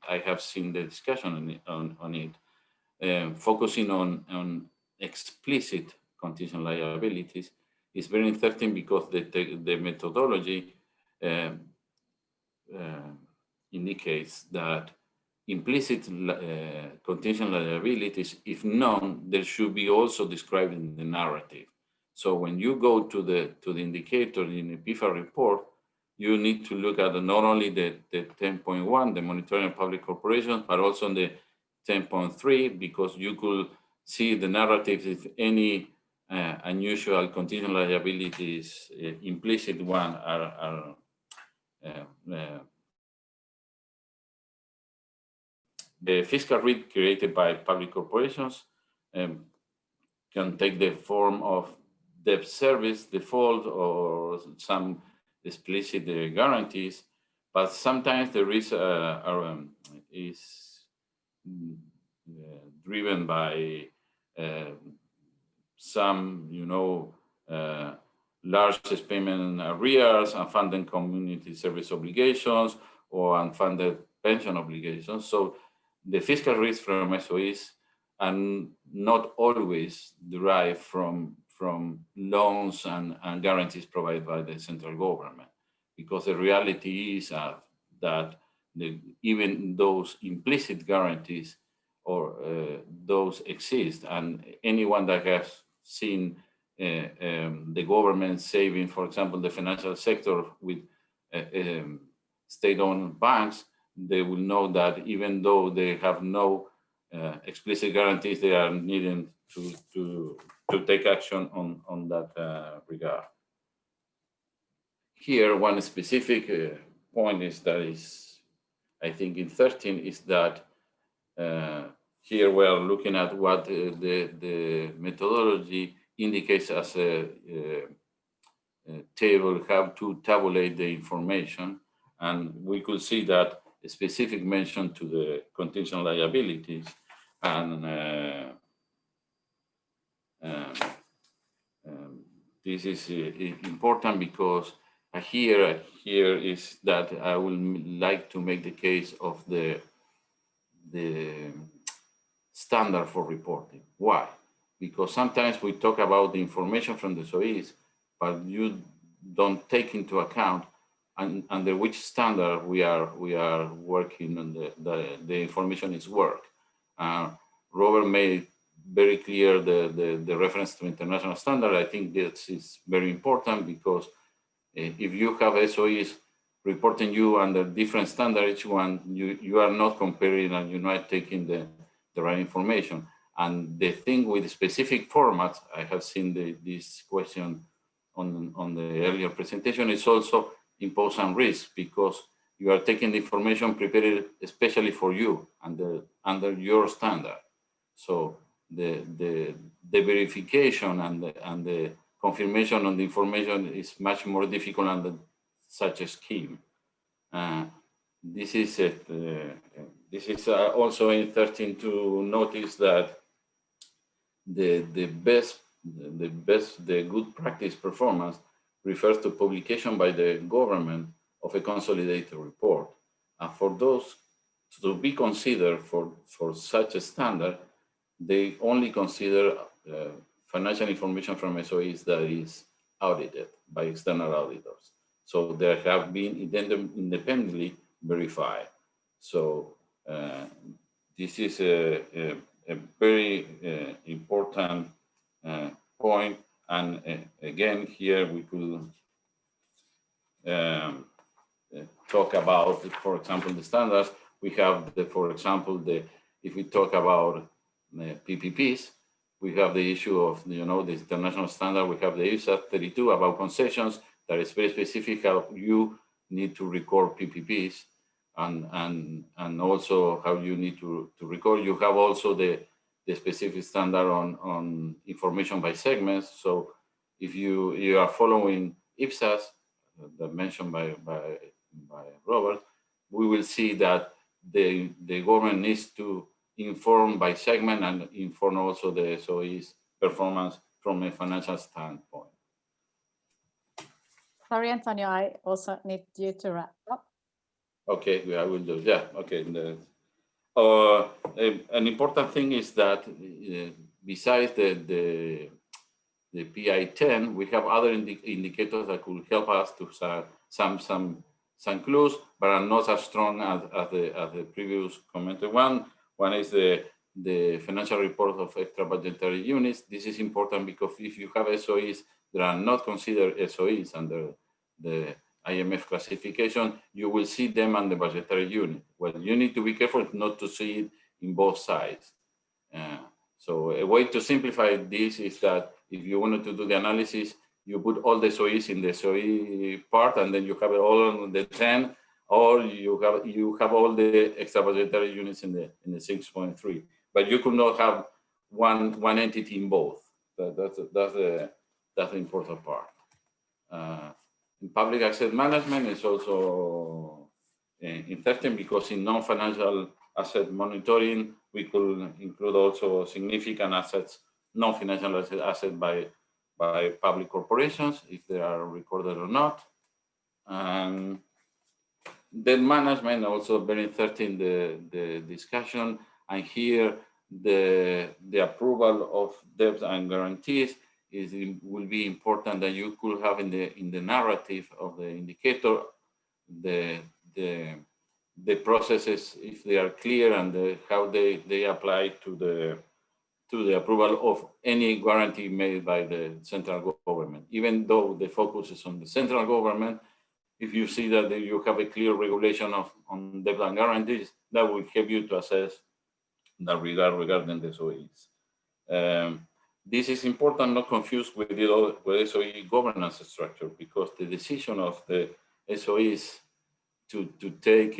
I have seen the discussion on it, focusing on explicit contingent liabilities is very interesting because the methodology indicates that implicit contingent liabilities, if known, there should be also described in the narrative. So when you go to the indicator in the PIFA report, you need to look at not only the 10.1, the monitoring of public corporations, but also the 10.3, because you could see the narrative if any unusual contingent liabilities, implicit one, are the fiscal risk created by public corporations can take the form of debt service default or some explicit guarantees, but sometimes the risk is driven by some, large payment arrears, unfunded community service obligations, or unfunded pension obligations. So the fiscal risk from SOEs are not always derived from loans and guarantees provided by the central government, because the reality is that even those implicit guarantees or those exist, and anyone that has seen the government saving, for example, the financial sector with state-owned banks, they will know that even though they have no explicit guarantees, they are needing to take action on that regard. Here, one specific point is that I think in 13 is that here we're looking at what the methodology indicates as a table, how to tabulate the information. And we could see that a specific mention to the contingent liabilities. And this is important because here is that I would like to make the case of the standard for reporting. Why? Because sometimes we talk about the information from the SOEs, but you don't take into account under which standard we are working on the information is work. Robert made very clear the reference to international standard. I think this is very important because if you have SOEs reporting you under different standard, each one, you are not comparing and you're not taking the right information. And the thing with specific formats, I have seen this question on the earlier presentation, is also impose some risk because you are taking the information prepared especially for you under your standard. So the verification and the confirmation on the information is much more difficult under such a scheme. This is also in 13 to notice that the good practice performance refers to publication by the government of a consolidated report. And for those to be considered for such a standard, they only consider financial information from SOEs that is audited by external auditors. So they have been independently verified. So this is a very important point. And again, here we could talk about, for example, the standards. We have, for example, if we talk about PPPs, we have the issue of, the international standard. We have the ISA 32 about concessions that is very specific how you need to record PPPs and also how you need to record. You have also the specific standard on information by segments. So if you are following IPSAS, that mentioned by Robert, we will see that the government needs to inform by segment and inform also the SOE's performance from a financial standpoint. Sorry, Antonio, I also need you to wrap up. Okay, I will do. Yeah, okay. An important thing is that besides the PI-10, we have other indicators that could help us to some some clues, but are not as strong as the previous commented one. One is the financial report of extra budgetary units. This is important because if you have SOEs that are not considered SOEs under the IMF classification, you will see them on the budgetary unit. Well, you need to be careful not to see it in both sides. So a way to simplify this is that if you wanted to do the analysis, you put all the SOEs in the SOE part, and then you have it all on the 10, or you have all the extra budgetary units in the 6.3. But you could not have one entity in both. That's the important part. In public asset management is also interesting because in non-financial asset monitoring, we could include also significant assets, non-financial assets by public corporations, if they are recorded or not. And debt management also very interesting, the discussion, and here the approval of debt and guarantees will be important, that you could have in the narrative of the indicator the processes, if they are clear, and how they apply to the approval of any guarantee made by the central government. Even though the focus is on the central government, if you see that you have a clear regulation on debt and guarantees, that will help you to assess that regarding the SOEs. This is important, not confused with SOE governance structure, because the decision of the SOEs to take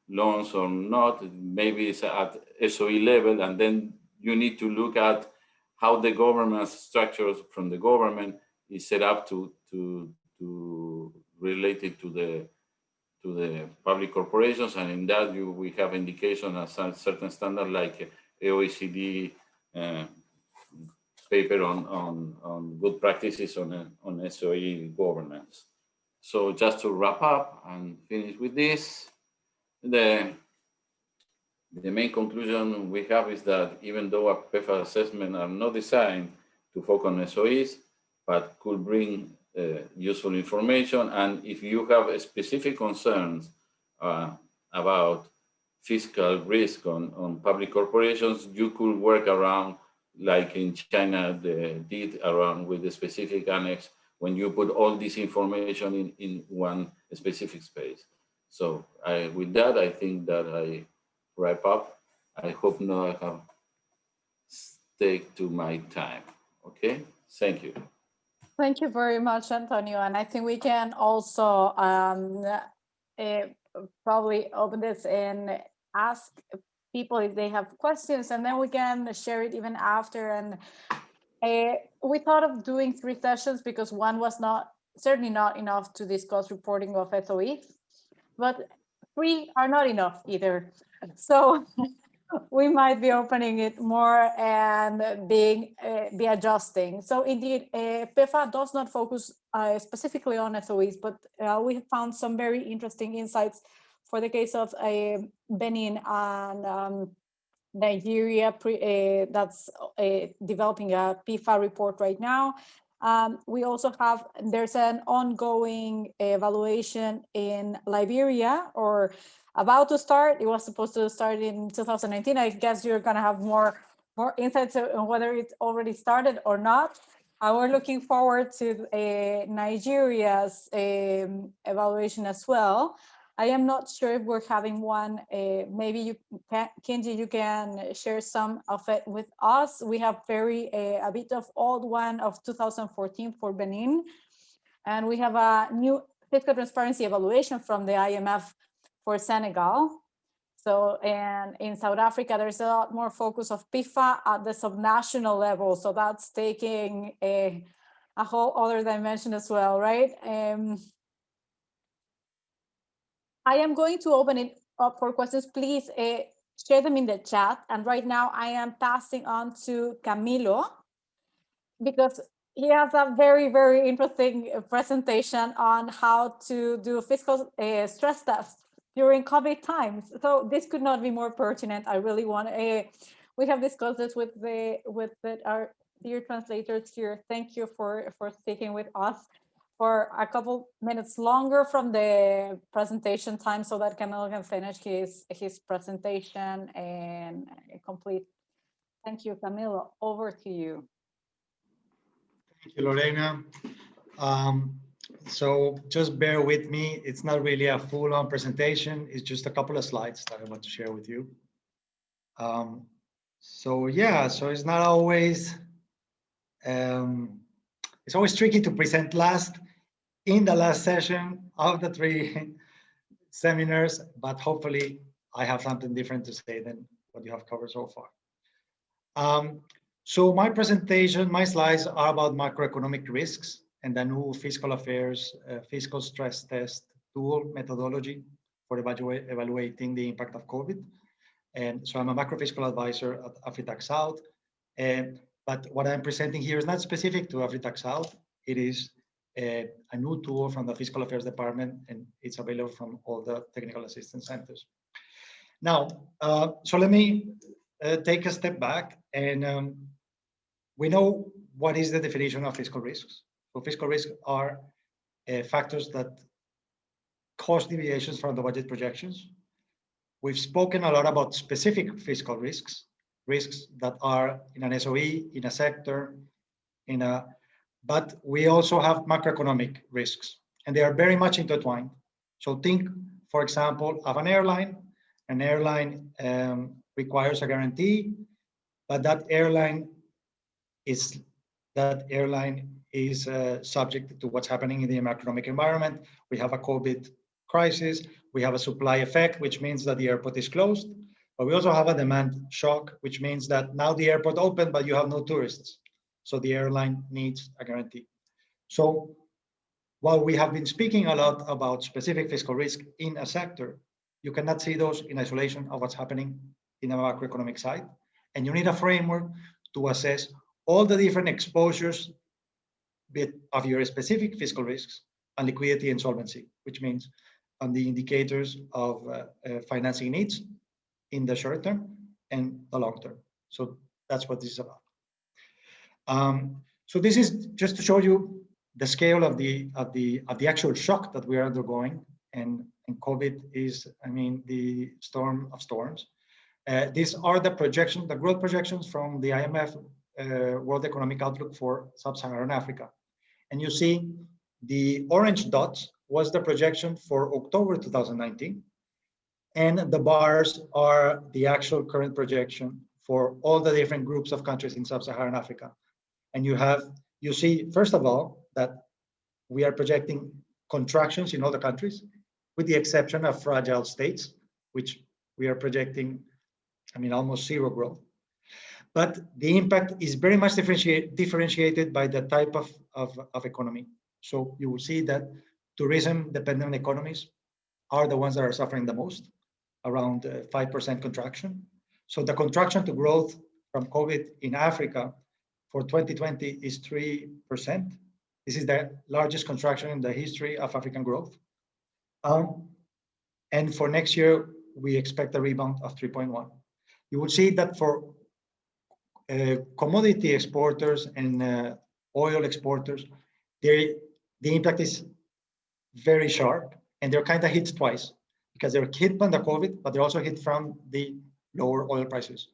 loans or not, maybe it's at SOE level, and then you need to look at how the governance structures from the government is set up to relate it to the public corporations, and in that we have indication of certain standard like OECD paper on good practices on SOE governance. So just to wrap up and finish with this, the main conclusion we have is that even though a PEFA assessment are not designed to focus on SOEs, but could bring useful information, and if you have specific concerns about fiscal risk on public corporations, you could work around, like in China they did, around with the specific annex when you put all this information in one specific space. So with that, I think that I wrap up. I hope now I have stayed to my time. Okay, thank you. Thank you very much, Antonio. And I think we can also probably open this and ask people if they have questions, and then we can share it even after. And we thought of doing 3 sessions because one was certainly not enough to discuss reporting of SOEs, but 3 are not enough either. So we might be opening it more and be adjusting. So indeed, PEFA does not focus specifically on SOEs, but we have found some very interesting insights for the case of Benin and Nigeria, that's developing a PIFA report right now. We also have, there's an ongoing evaluation in Liberia, or about to start. It was supposed to start in 2019. I guess you're going to have more insights on whether it's already started or not. We're looking forward to Nigeria's evaluation as well. I am not sure if we're having one. Maybe you can, Kenji, you can share some of it with us. We have a bit of old one of 2014 for Benin. And we have a new fiscal transparency evaluation from the IMF for Senegal. So, and in South Africa, there's a lot more focus of PIFA at the subnational level. So that's taking a whole other dimension as well, right? I am going to open it up for questions. Please share them in the chat. And right now I am passing on to Camilo, because he has a very, very interesting presentation on how to do fiscal stress tests during COVID times. So this could not be more pertinent. I really want we have discussed this with our dear translators here. Thank you for sticking with us for a couple minutes longer from the presentation time so that Camilo can finish his presentation and complete. Thank you, Camilo. Over to you. Thank you, Lorena. So just bear with me. It's not really a full-on presentation. It's just a couple of slides that I want to share with you. So yeah, so it's not always, it's always tricky to present last in the last session of the 3 seminars, but hopefully I have something different to say than what you have covered so far. So my presentation, my slides are about macroeconomic risks and the new fiscal affairs, fiscal stress test tool methodology for evaluating the impact of COVID. And so I'm a macro fiscal advisor at AfriTax South. But what I'm presenting here is not specific to AfriTax South. It is a new tool from the Fiscal Affairs Department, and it's available from all the technical assistance centers. Now, so let me take a step back, and we know what is the definition of fiscal risks. So fiscal risks are factors that cause deviations from the budget projections. We've spoken a lot about specific fiscal risks, risks that are in an SOE, in a sector, but we also have macroeconomic risks, and they are very much intertwined. So think, for example, of an airline. An airline requires a guarantee, but that airline is subject to what's happening in the macroeconomic environment. We have a COVID crisis. We have a supply effect, which means that the airport is closed. But we also have a demand shock, which means that now the airport opened, but you have no tourists. So the airline needs a guarantee. So while we have been speaking a lot about specific fiscal risk in a sector, you cannot see those in isolation of what's happening in a macroeconomic side. And you need a framework to assess all the different exposures of your specific fiscal risks and liquidity and solvency, which means on the indicators of financing needs in the short term and the long term. So that's what this is about. So this is just to show you the scale of the actual shock that we are undergoing, and COVID is, I mean, the storm of storms. These are the projections, the growth projections from the IMF World Economic Outlook for Sub-Saharan Africa. And you see the orange dots was the projection for October 2019. And the bars are the actual current projection for all the different groups of countries in Sub-Saharan Africa. And you see, first of all, that we are projecting contractions in all the countries, with the exception of fragile states, which we are projecting, I mean, almost zero growth. But the impact is very much differentiated by the type of economy. So you will see that tourism-dependent economies are the ones that are suffering the most, around 5% contraction. So the contraction to growth from COVID in Africa for 2020 is 3%. This is the largest contraction in the history of African growth. And for next year, we expect a rebound of 3.1. You will see that for commodity exporters and oil exporters, the impact is very sharp, and they're kind of hit twice, because they're hit by the COVID, but they're also hit from the lower oil prices.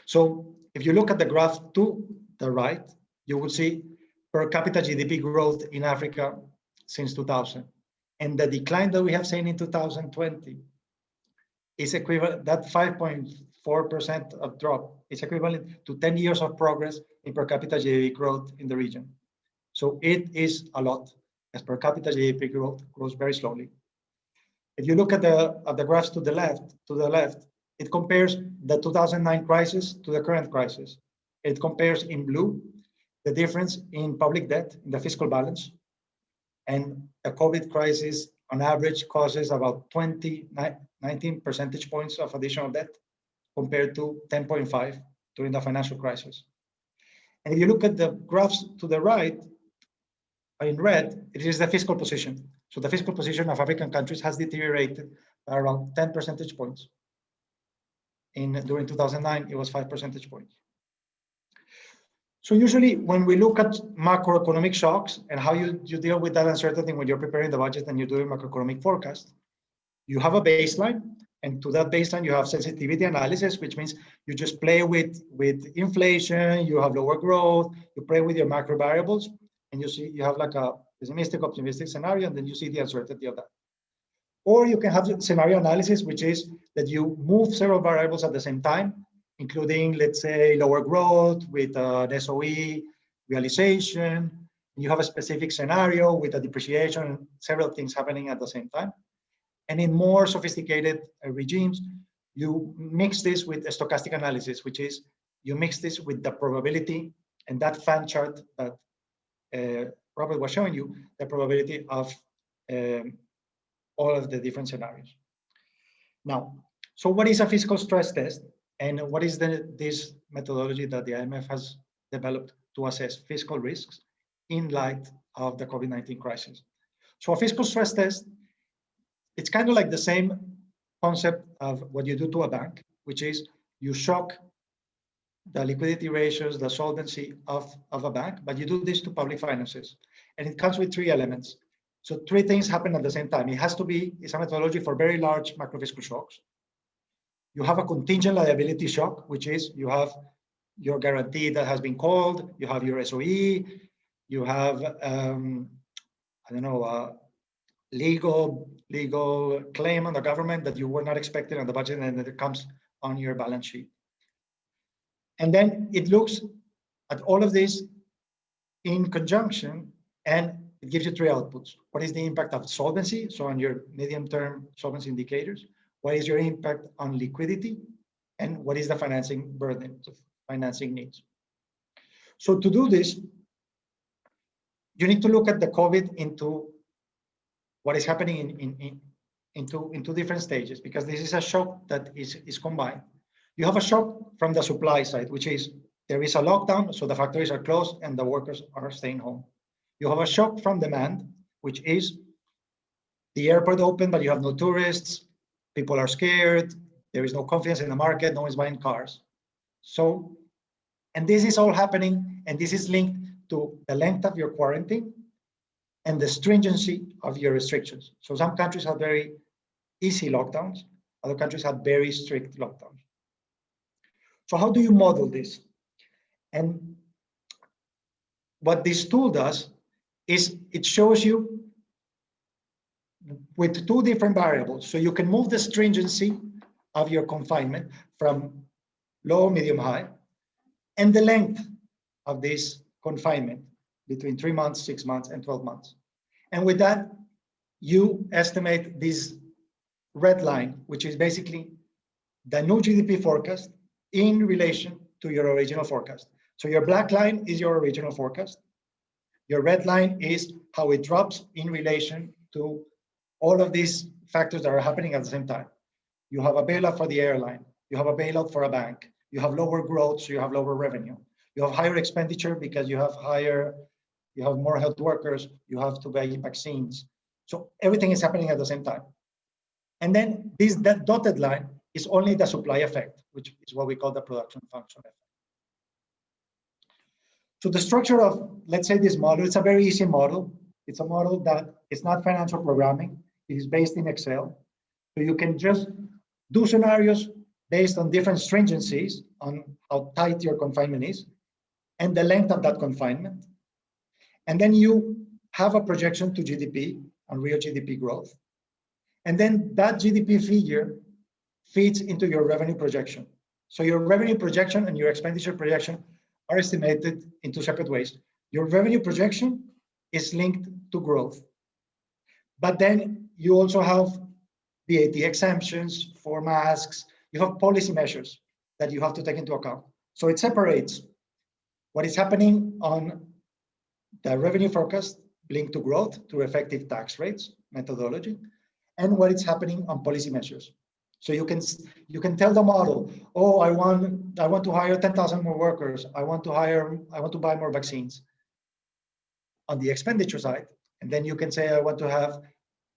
So if you look at the graph to the right, you will see per capita GDP growth in Africa since 2000. And the decline that we have seen in 2020 is equivalent, that 5.4% of drop is equivalent to 10 years of progress in per capita GDP growth in the region. So it is a lot, as per capita GDP growth grows very slowly. If you look at the graphs to the left, it compares the 2009 crisis to the current crisis. It compares in blue the difference in public debt, in the fiscal balance, and the COVID crisis on average causes about 19 percentage points of additional debt compared to 10.5 during the financial crisis. And if you look at the graphs to the right, in red, it is the fiscal position. So the fiscal position of African countries has deteriorated by around 10 percentage points. During 2009, it was 5 percentage points. So usually when we look at macroeconomic shocks and how you deal with that uncertainty when you're preparing the budget and you're doing macroeconomic forecast, you have a baseline, and to that baseline you have sensitivity analysis, which means you just play with inflation, you have lower growth, you play with your macro variables, and you see you have like a pessimistic, optimistic scenario, and then you see the uncertainty of that. Or you can have scenario analysis, which is that you move several variables at the same time, including, let's say, lower growth with an SOE realization. You have a specific scenario with a depreciation, several things happening at the same time. And in more sophisticated regimes, you mix this with a stochastic analysis, which is you mix this with the probability, and that fan chart that Robert was showing you, the probability of all of the different scenarios. Now, so what is a fiscal stress test? And what is this methodology that the IMF has developed to assess fiscal risks in light of the COVID-19 crisis? So a fiscal stress test, it's kind of like the same concept of what you do to a bank, which is you shock the liquidity ratios, the solvency of a bank, but you do this to public finances. And it comes with three elements. So three things happen at the same time. It has to be, it's a methodology for very large macrofiscal shocks. You have a contingent liability shock, which is you have your guarantee that has been called, you have your SOE, you have, I don't know, legal claim on the government that you were not expecting on the budget, and that it comes on your balance sheet. And then it looks at all of this in conjunction, and it gives you three outputs. What is the impact of solvency? So on your medium-term solvency indicators, what is your impact on liquidity? And what is the financing burden, the financing needs? So to do this, you need to look at the COVID into what is happening into different stages, because this is a shock that is combined. You have a shock from the supply side, which is there is a lockdown, so the factories are closed and the workers are staying home. You have a shock from demand, which is the airport open, but you have no tourists, people are scared, there is no confidence in the market, no one's buying cars. So, and this is all happening, and this is linked to the length of your quarantine and the stringency of your restrictions. So some countries have very easy lockdowns, other countries have very strict lockdowns. So how do you model this? And what this tool does is it shows you with two different variables. So you can move the stringency of your confinement from low, medium, high, and the length of this confinement between 3 months, 6 months, and 12 months. And with that, you estimate this red line, which is basically the new GDP forecast in relation to your original forecast. So your black line is your original forecast. Your red line is how it drops in relation to all of these factors that are happening at the same time. You have a bailout for the airline. You have a bailout for a bank. You have lower growth, so you have lower revenue. You have higher expenditure because you have more health workers. You have to buy vaccines. So everything is happening at the same time. And then that dotted line is only the supply effect, which is what we call the production function effect. So the structure of, let's say, this model, it's a very easy model. It's a model that is not financial programming. It is based in Excel. So you can just do scenarios based on different stringencies on how tight your confinement is and the length of that confinement. And then you have a projection to GDP and real GDP growth. And then that GDP figure feeds into your revenue projection. So your revenue projection and your expenditure projection are estimated in two separate ways. Your revenue projection is linked to growth. But then you also have VAT exemptions for masks. You have policy measures that you have to take into account. So it separates what is happening on the revenue forecast linked to growth through effective tax rates methodology, and what is happening on policy measures. So you can tell the model, oh, I want to hire 10,000 more workers. I want to buy more vaccines on the expenditure side. And then you can say, I want to have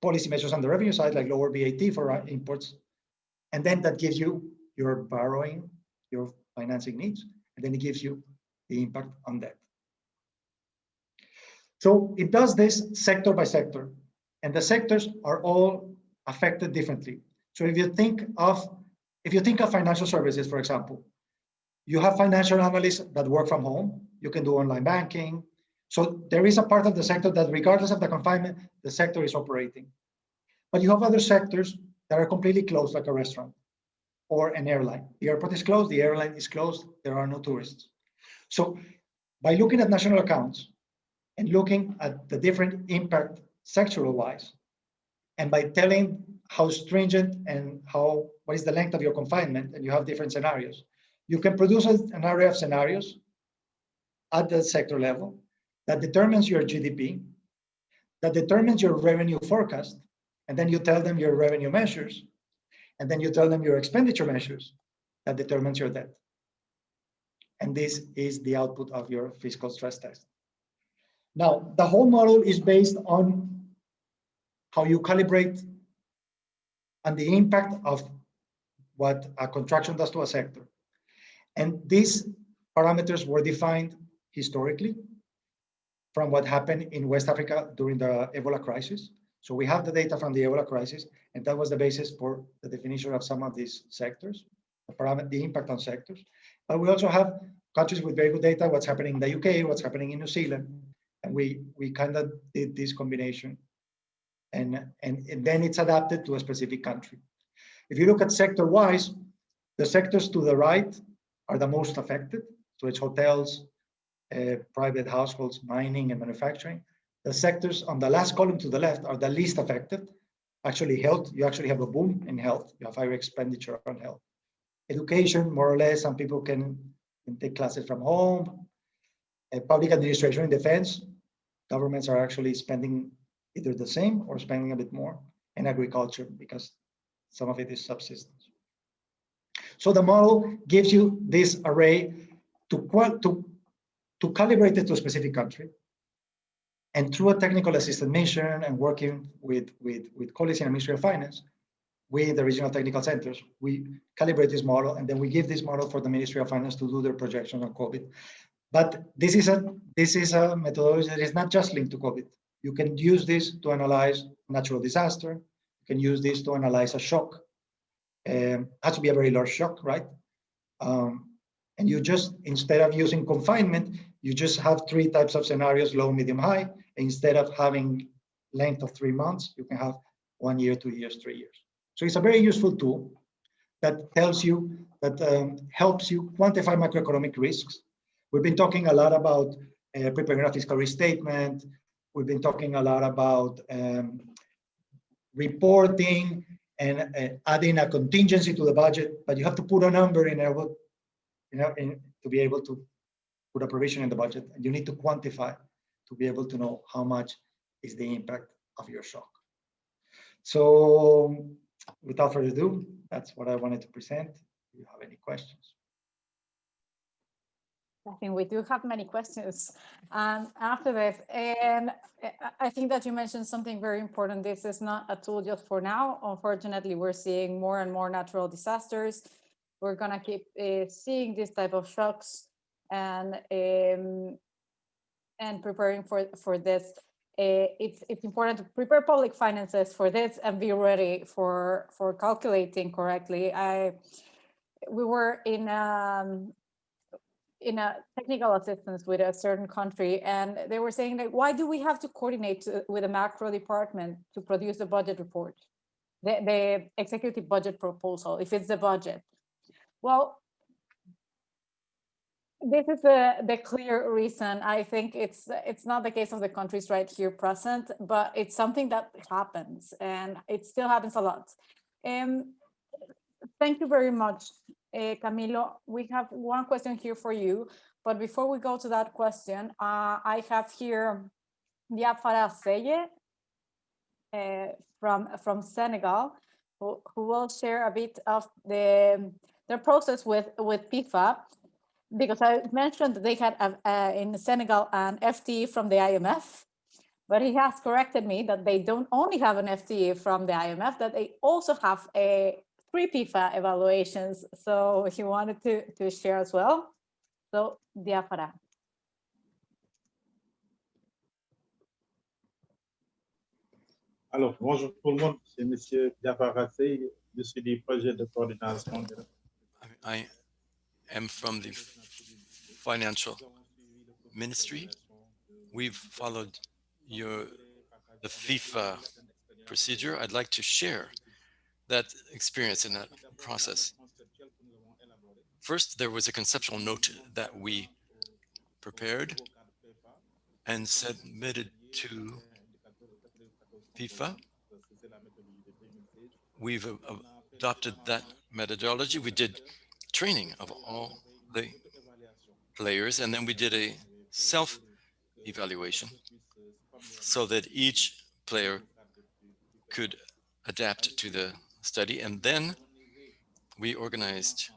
policy measures on the revenue side, like lower VAT for imports. And then that gives you your borrowing, your financing needs. And then it gives you the impact on debt. So it does this sector by sector, and the sectors are all affected differently. So if you think of financial services, for example, you have financial analysts that work from home. You can do online banking. So there is a part of the sector that, regardless of the confinement, the sector is operating. But you have other sectors that are completely closed, like a restaurant or an airline. The airport is closed, the airline is closed, there are no tourists. So by looking at national accounts and looking at the different impact sectoral-wise, and by telling how stringent and what is the length of your confinement, and you have different scenarios, you can produce an array of scenarios at the sector level that determines your GDP, that determines your revenue forecast, and then you tell them your revenue measures, and then you tell them your expenditure measures that determines your debt. And this is the output of your fiscal stress test. Now, the whole model is based on how you calibrate and the impact of what a contraction does to a sector. And these parameters were defined historically from what happened in West Africa during the Ebola crisis. So we have the data from the Ebola crisis, and that was the basis for the definition of some of these sectors, the impact on sectors. But we also have countries with very good data, what's happening in the UK, what's happening in New Zealand, and we kind of did this combination, and then it's adapted to a specific country. If you look at sector-wise, the sectors to the right are the most affected. So it's hotels, private households, mining, and manufacturing. The sectors on the last column to the left are the least affected. Actually, health, you actually have a boom in health. You have higher expenditure on health. Education, more or less, some people can take classes from home. Public administration and defense, governments are actually spending either the same or spending a bit more. And agriculture, because some of it is subsistence. So the model gives you this array to calibrate it to a specific country. And through a technical assistant mission and working with colleagues in the Ministry of Finance, with the regional technical centers, we calibrate this model, and then we give this model for the Ministry of Finance to do their projections on COVID. But this is a methodology that is not just linked to COVID. You can use this to analyze natural disaster. You can use this to analyze a shock. Has to be a very large shock, right? And you just, instead of using confinement, you just have 3 types of scenarios, low, medium, high. Instead of having length of 3 months, you can have 1 year, 2 years, 3 years. So it's a very useful tool that tells you, that helps you quantify macroeconomic risks. We've been talking a lot about preparing a fiscal restatement. We've been talking a lot about reporting and adding a contingency to the budget, but you have to put a number in it, to be able to put a provision in the budget, and you need to quantify to be able to know how much is the impact of your shock. So without further ado, that's what I wanted to present. Do you have any questions? I think we do have many questions after this. And I think that you mentioned something very important. This is not a tool just for now. Unfortunately, we're seeing more and more natural disasters. We're gonna keep seeing this type of shocks and preparing for this. It's important to prepare public finances for this and be ready for calculating correctly. We were in a technical assistance with a certain country, and they were saying that, why do we have to coordinate with a macro department to produce the budget report, the executive budget proposal, if it's the budget? Well, this is the clear reason. I think it's not the case of the countries right here present, but it's something that happens, and it still happens a lot. Thank you very much, Camilo. We have one question here for you, but before we go to that question, I have here Diafara Seye from Senegal, who will share a bit of their process with PIFA, because I mentioned that they had in Senegal an FTE from the IMF, but he has corrected me that they don't only have an FTE from the IMF, that they also have 3 PIFA evaluations. So he wanted to share as well. So, Diafara. Alors, bonjour tout le monde, c'est M. Diafara Sey, je suis du projet de coordination. I am from the Financial Ministry. We've followed the FIFA procedure. I'd like to share that experience in that process. First, there was a conceptual note that we prepared and submitted to FIFA. We've adopted that methodology. We did training of all the players, and then we did a self-evaluation so that each player could adapt to the study. And then we organized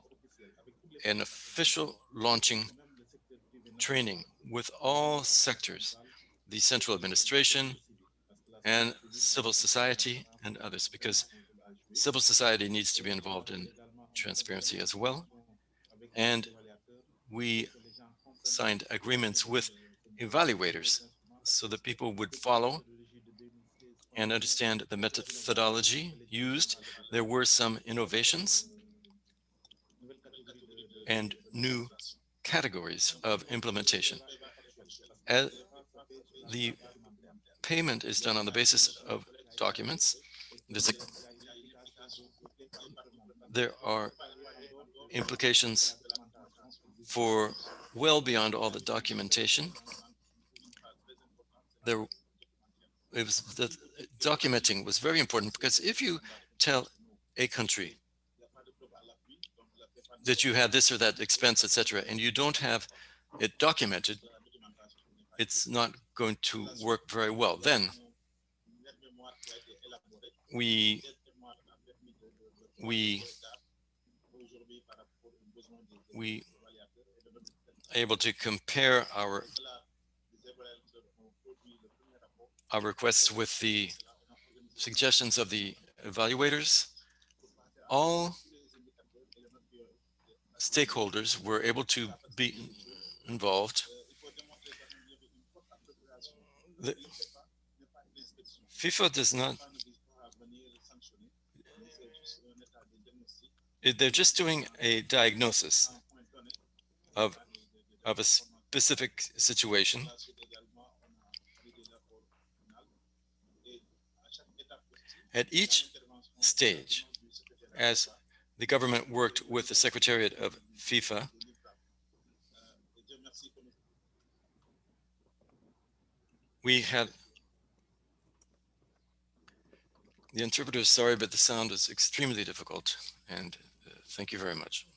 an official launching training with all sectors, the central administration and civil society and others, because civil society needs to be involved in transparency as well. And we signed agreements with evaluators so that people would follow and understand the methodology used. There were some innovations and new categories of implementation. As the payment is done on the basis of documents, there are implications for well beyond all the documentation. The documenting was very important, because if you tell a country that you had this or that expense, etc., and you don't have it documented, it's not going to work very well. Then we able to compare our requests with the suggestions of the evaluators. All stakeholders were able to be involved. FIFA does not, they're just doing a diagnosis of a specific situation. At each stage, as the government worked with the Secretariat of FIFA, we had the interpreter, sorry, but the sound is extremely difficult, and thank you very much.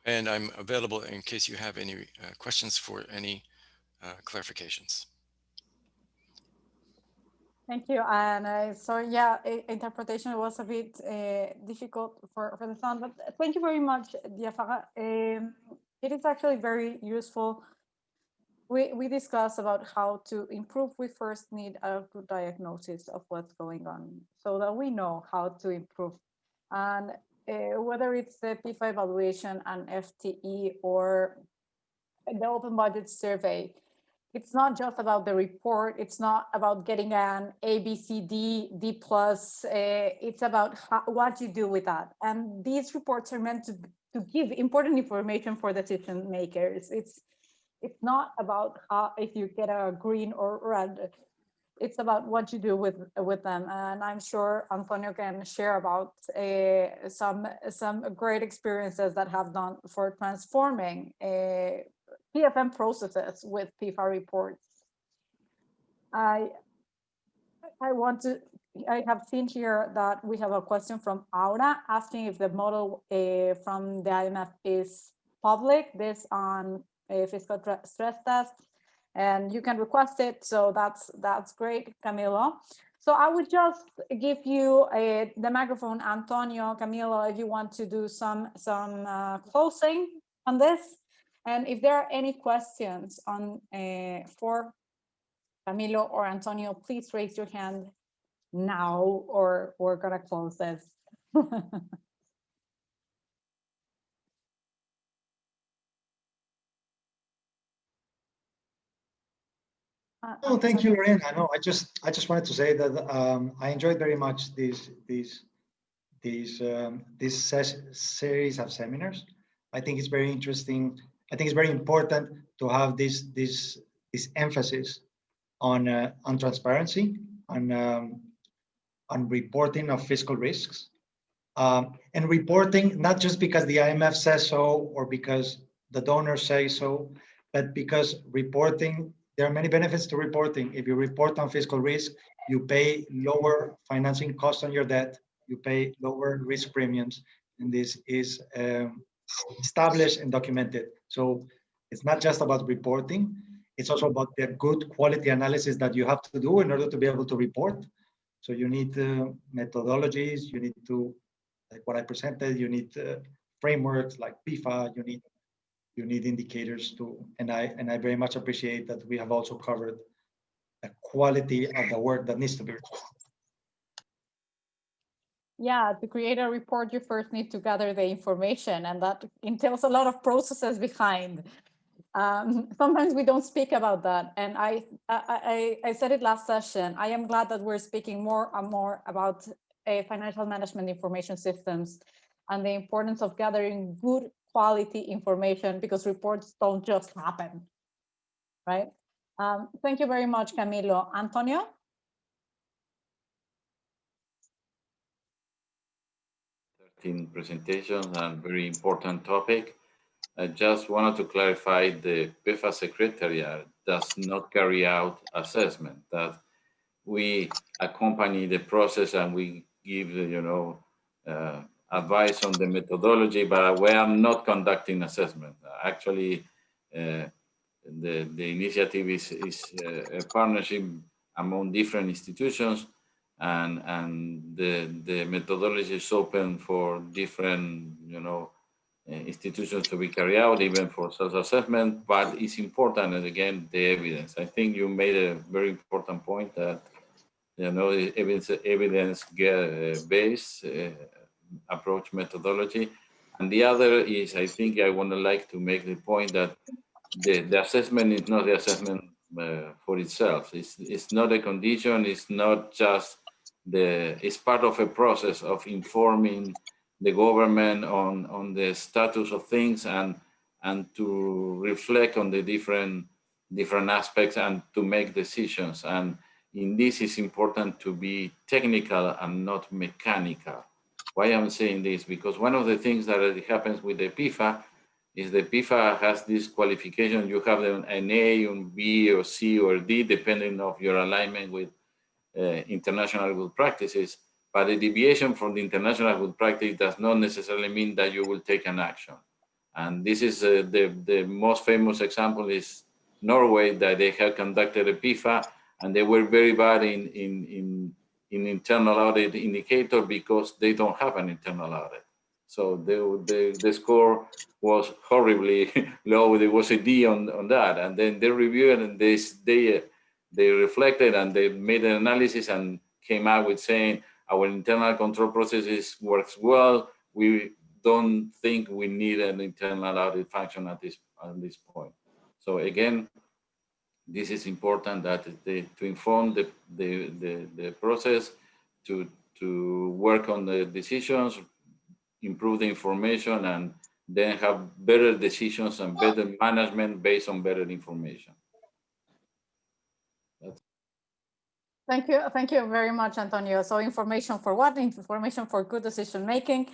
And I'm available in case you have any questions for any clarifications. Thank you. And so, yeah, interpretation was a bit difficult for the sound, but thank you very much, Diafara. It is actually very useful. We discussed about how to improve. We first need a good diagnosis of what's going on so that we know how to improve. And whether it's the PIFA evaluation and FTE or the open budget survey, it's not just about the report. It's not about getting an A, B, C, D plus. It's about what you do with that. And these reports are meant to give important information for decision makers. It's not about how, if you get a green or red. It's about what you do with them. And I'm sure Antonio can share about some great experiences that have done for transforming PFM processes with PIFA reports. I have seen here that we have a question from Aura asking if the model from the IMF is public, this on fiscal stress test, and you can request it. So that's great, Camilo. So I would just give you the microphone, Antonio, Camilo, if you want to do some closing on this. And if there are any questions on for Camilo or Antonio, please raise your hand now, or we're gonna close this. Oh, thank you, Lorena. No, I just wanted to say that I enjoyed very much this series of seminars. I think it's very interesting. I think it's very important to have this emphasis on transparency, on reporting of fiscal risks, and reporting not just because the IMF says so or because the donors say so, but because reporting, there are many benefits to reporting. If you report on fiscal risk, you pay lower financing costs on your debt, you pay lower risk premiums, and this is established and documented. So it's not just about reporting, it's also about the good quality analysis that you have to do in order to be able to report. So you need methodologies, you need to, like what I presented, you need frameworks like PIFA, you need indicators too. And I very much appreciate that we have also covered the quality of the work that needs to be reported. Yeah, to create a report, you first need to gather the information, and that entails a lot of processes behind. Sometimes we don't speak about that. And I said it last session, I am glad that we're speaking more and more about financial management information systems and the importance of gathering good quality information, because reports don't just happen, right? Thank you very much, Camilo. Antonio? Presentations and very important topic. I just wanted to clarify the PIFA Secretariat does not carry out assessment, that we accompany the process and we give, advice on the methodology, but we are not conducting assessment. Actually, the initiative is a partnership among different institutions, and the methodology is open for different, institutions to be carried out, even for self-assessment, but it's important, and again, the evidence. I think you made a very important point that, evidence-based approach methodology. And the other is, I think I want to like to make the point that the assessment is not the assessment for itself. It's not a condition, it's not just it's part of a process of informing the government on the status of things and to reflect on the different aspects and to make decisions. And in this, it's important to be technical and not mechanical. Why I'm saying this? Because one of the things that happens with the PIFA is the PIFA has this qualification. You have an A, and B, or C, or D, depending on your alignment with international good practices. But the deviation from the international good practice does not necessarily mean that you will take an action. And this is the most famous example is Norway, that they have conducted a PIFA and they were very bad in internal audit indicator because they don't have an internal audit. So the score was horribly low. There was a D on that, and then they reviewed and they reflected and they made an analysis and came out with saying our internal control processes works well. We don't think we need an internal audit function at this point. So again, this is important that to inform the process, to work on the decisions, improve the information, and then have better decisions and better management based on better information. Thank you very much, Antonio. So information for what? Information for good decision making.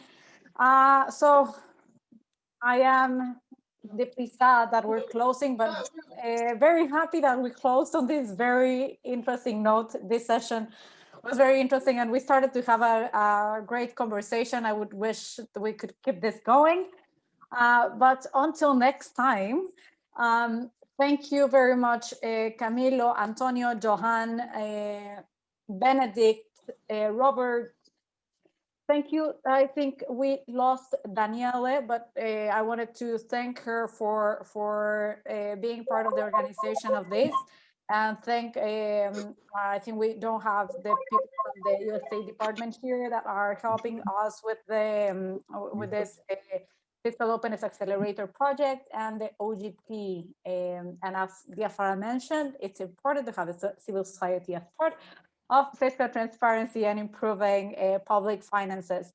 So I am deeply sad that we're closing, but very happy that we closed on this very interesting note. This session was very interesting, and we started to have a great conversation. I would wish that we could keep this going. But until next time, thank you very much, Camilo, Antonio, Johan, Benedict, Robert. Thank you. I think we lost Daniele, but I wanted to thank her for being part of the organization of this. And I think we don't have the people from the USA department here that are helping us with this Fiscal Openness Accelerator Project and the OGP. And as Diafara mentioned, it's important to have a civil society as part of fiscal transparency and improving public finances.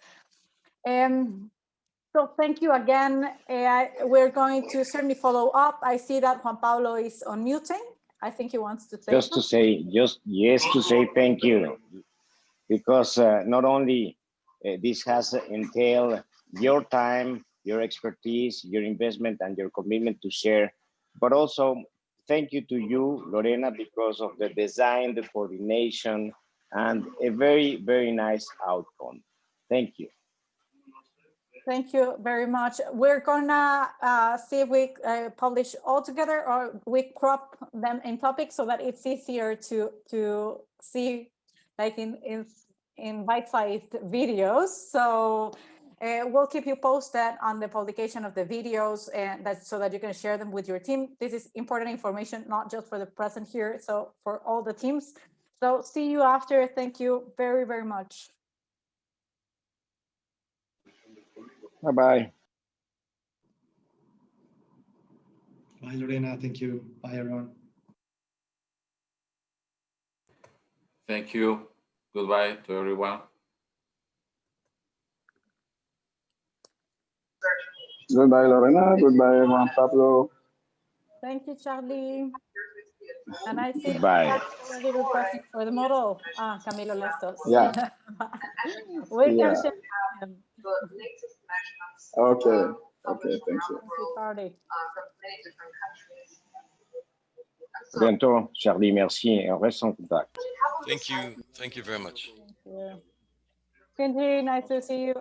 So thank you again. We're going to certainly follow up. I see that Juan Pablo is unmuting. I think he wants to say just to say thank you, because not only this has entailed your time, your expertise, your investment, and your commitment to share, but also thank you to you, Lorena, because of the design, the coordination, and a very, very nice outcome. Thank you. Thank you very much. We're gonna see if we publish all together or we crop them in topics so that it's easier to see, like in bite-sized videos. So we'll keep you posted on the publication of the videos, and that's so that you can share them with your team. This is important information, not just for the present here, so for all the teams. So see you after. Thank you very, very much. Bye-bye. Bye, Lorena. Thank you. Bye, everyone. Thank you. Goodbye to everyone. Goodbye, Lorena. Goodbye, Juan Pablo. Thank you, Charlie. And I see Bye. already requesting for the model. Camilo Lestos. Yeah. We can Yeah. share them. Okay. Okay. Thank you. Thank you, Charlie. Bientôt, Charlie, merci, et on reste en contact. Thank you. Thank you very much. Thank you. Kenji, nice to see you.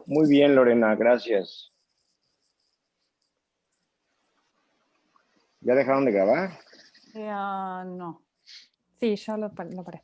Muy bien, Lorena, gracias. ¿Ya dejaron de grabar? No. Sí, ya lo paré.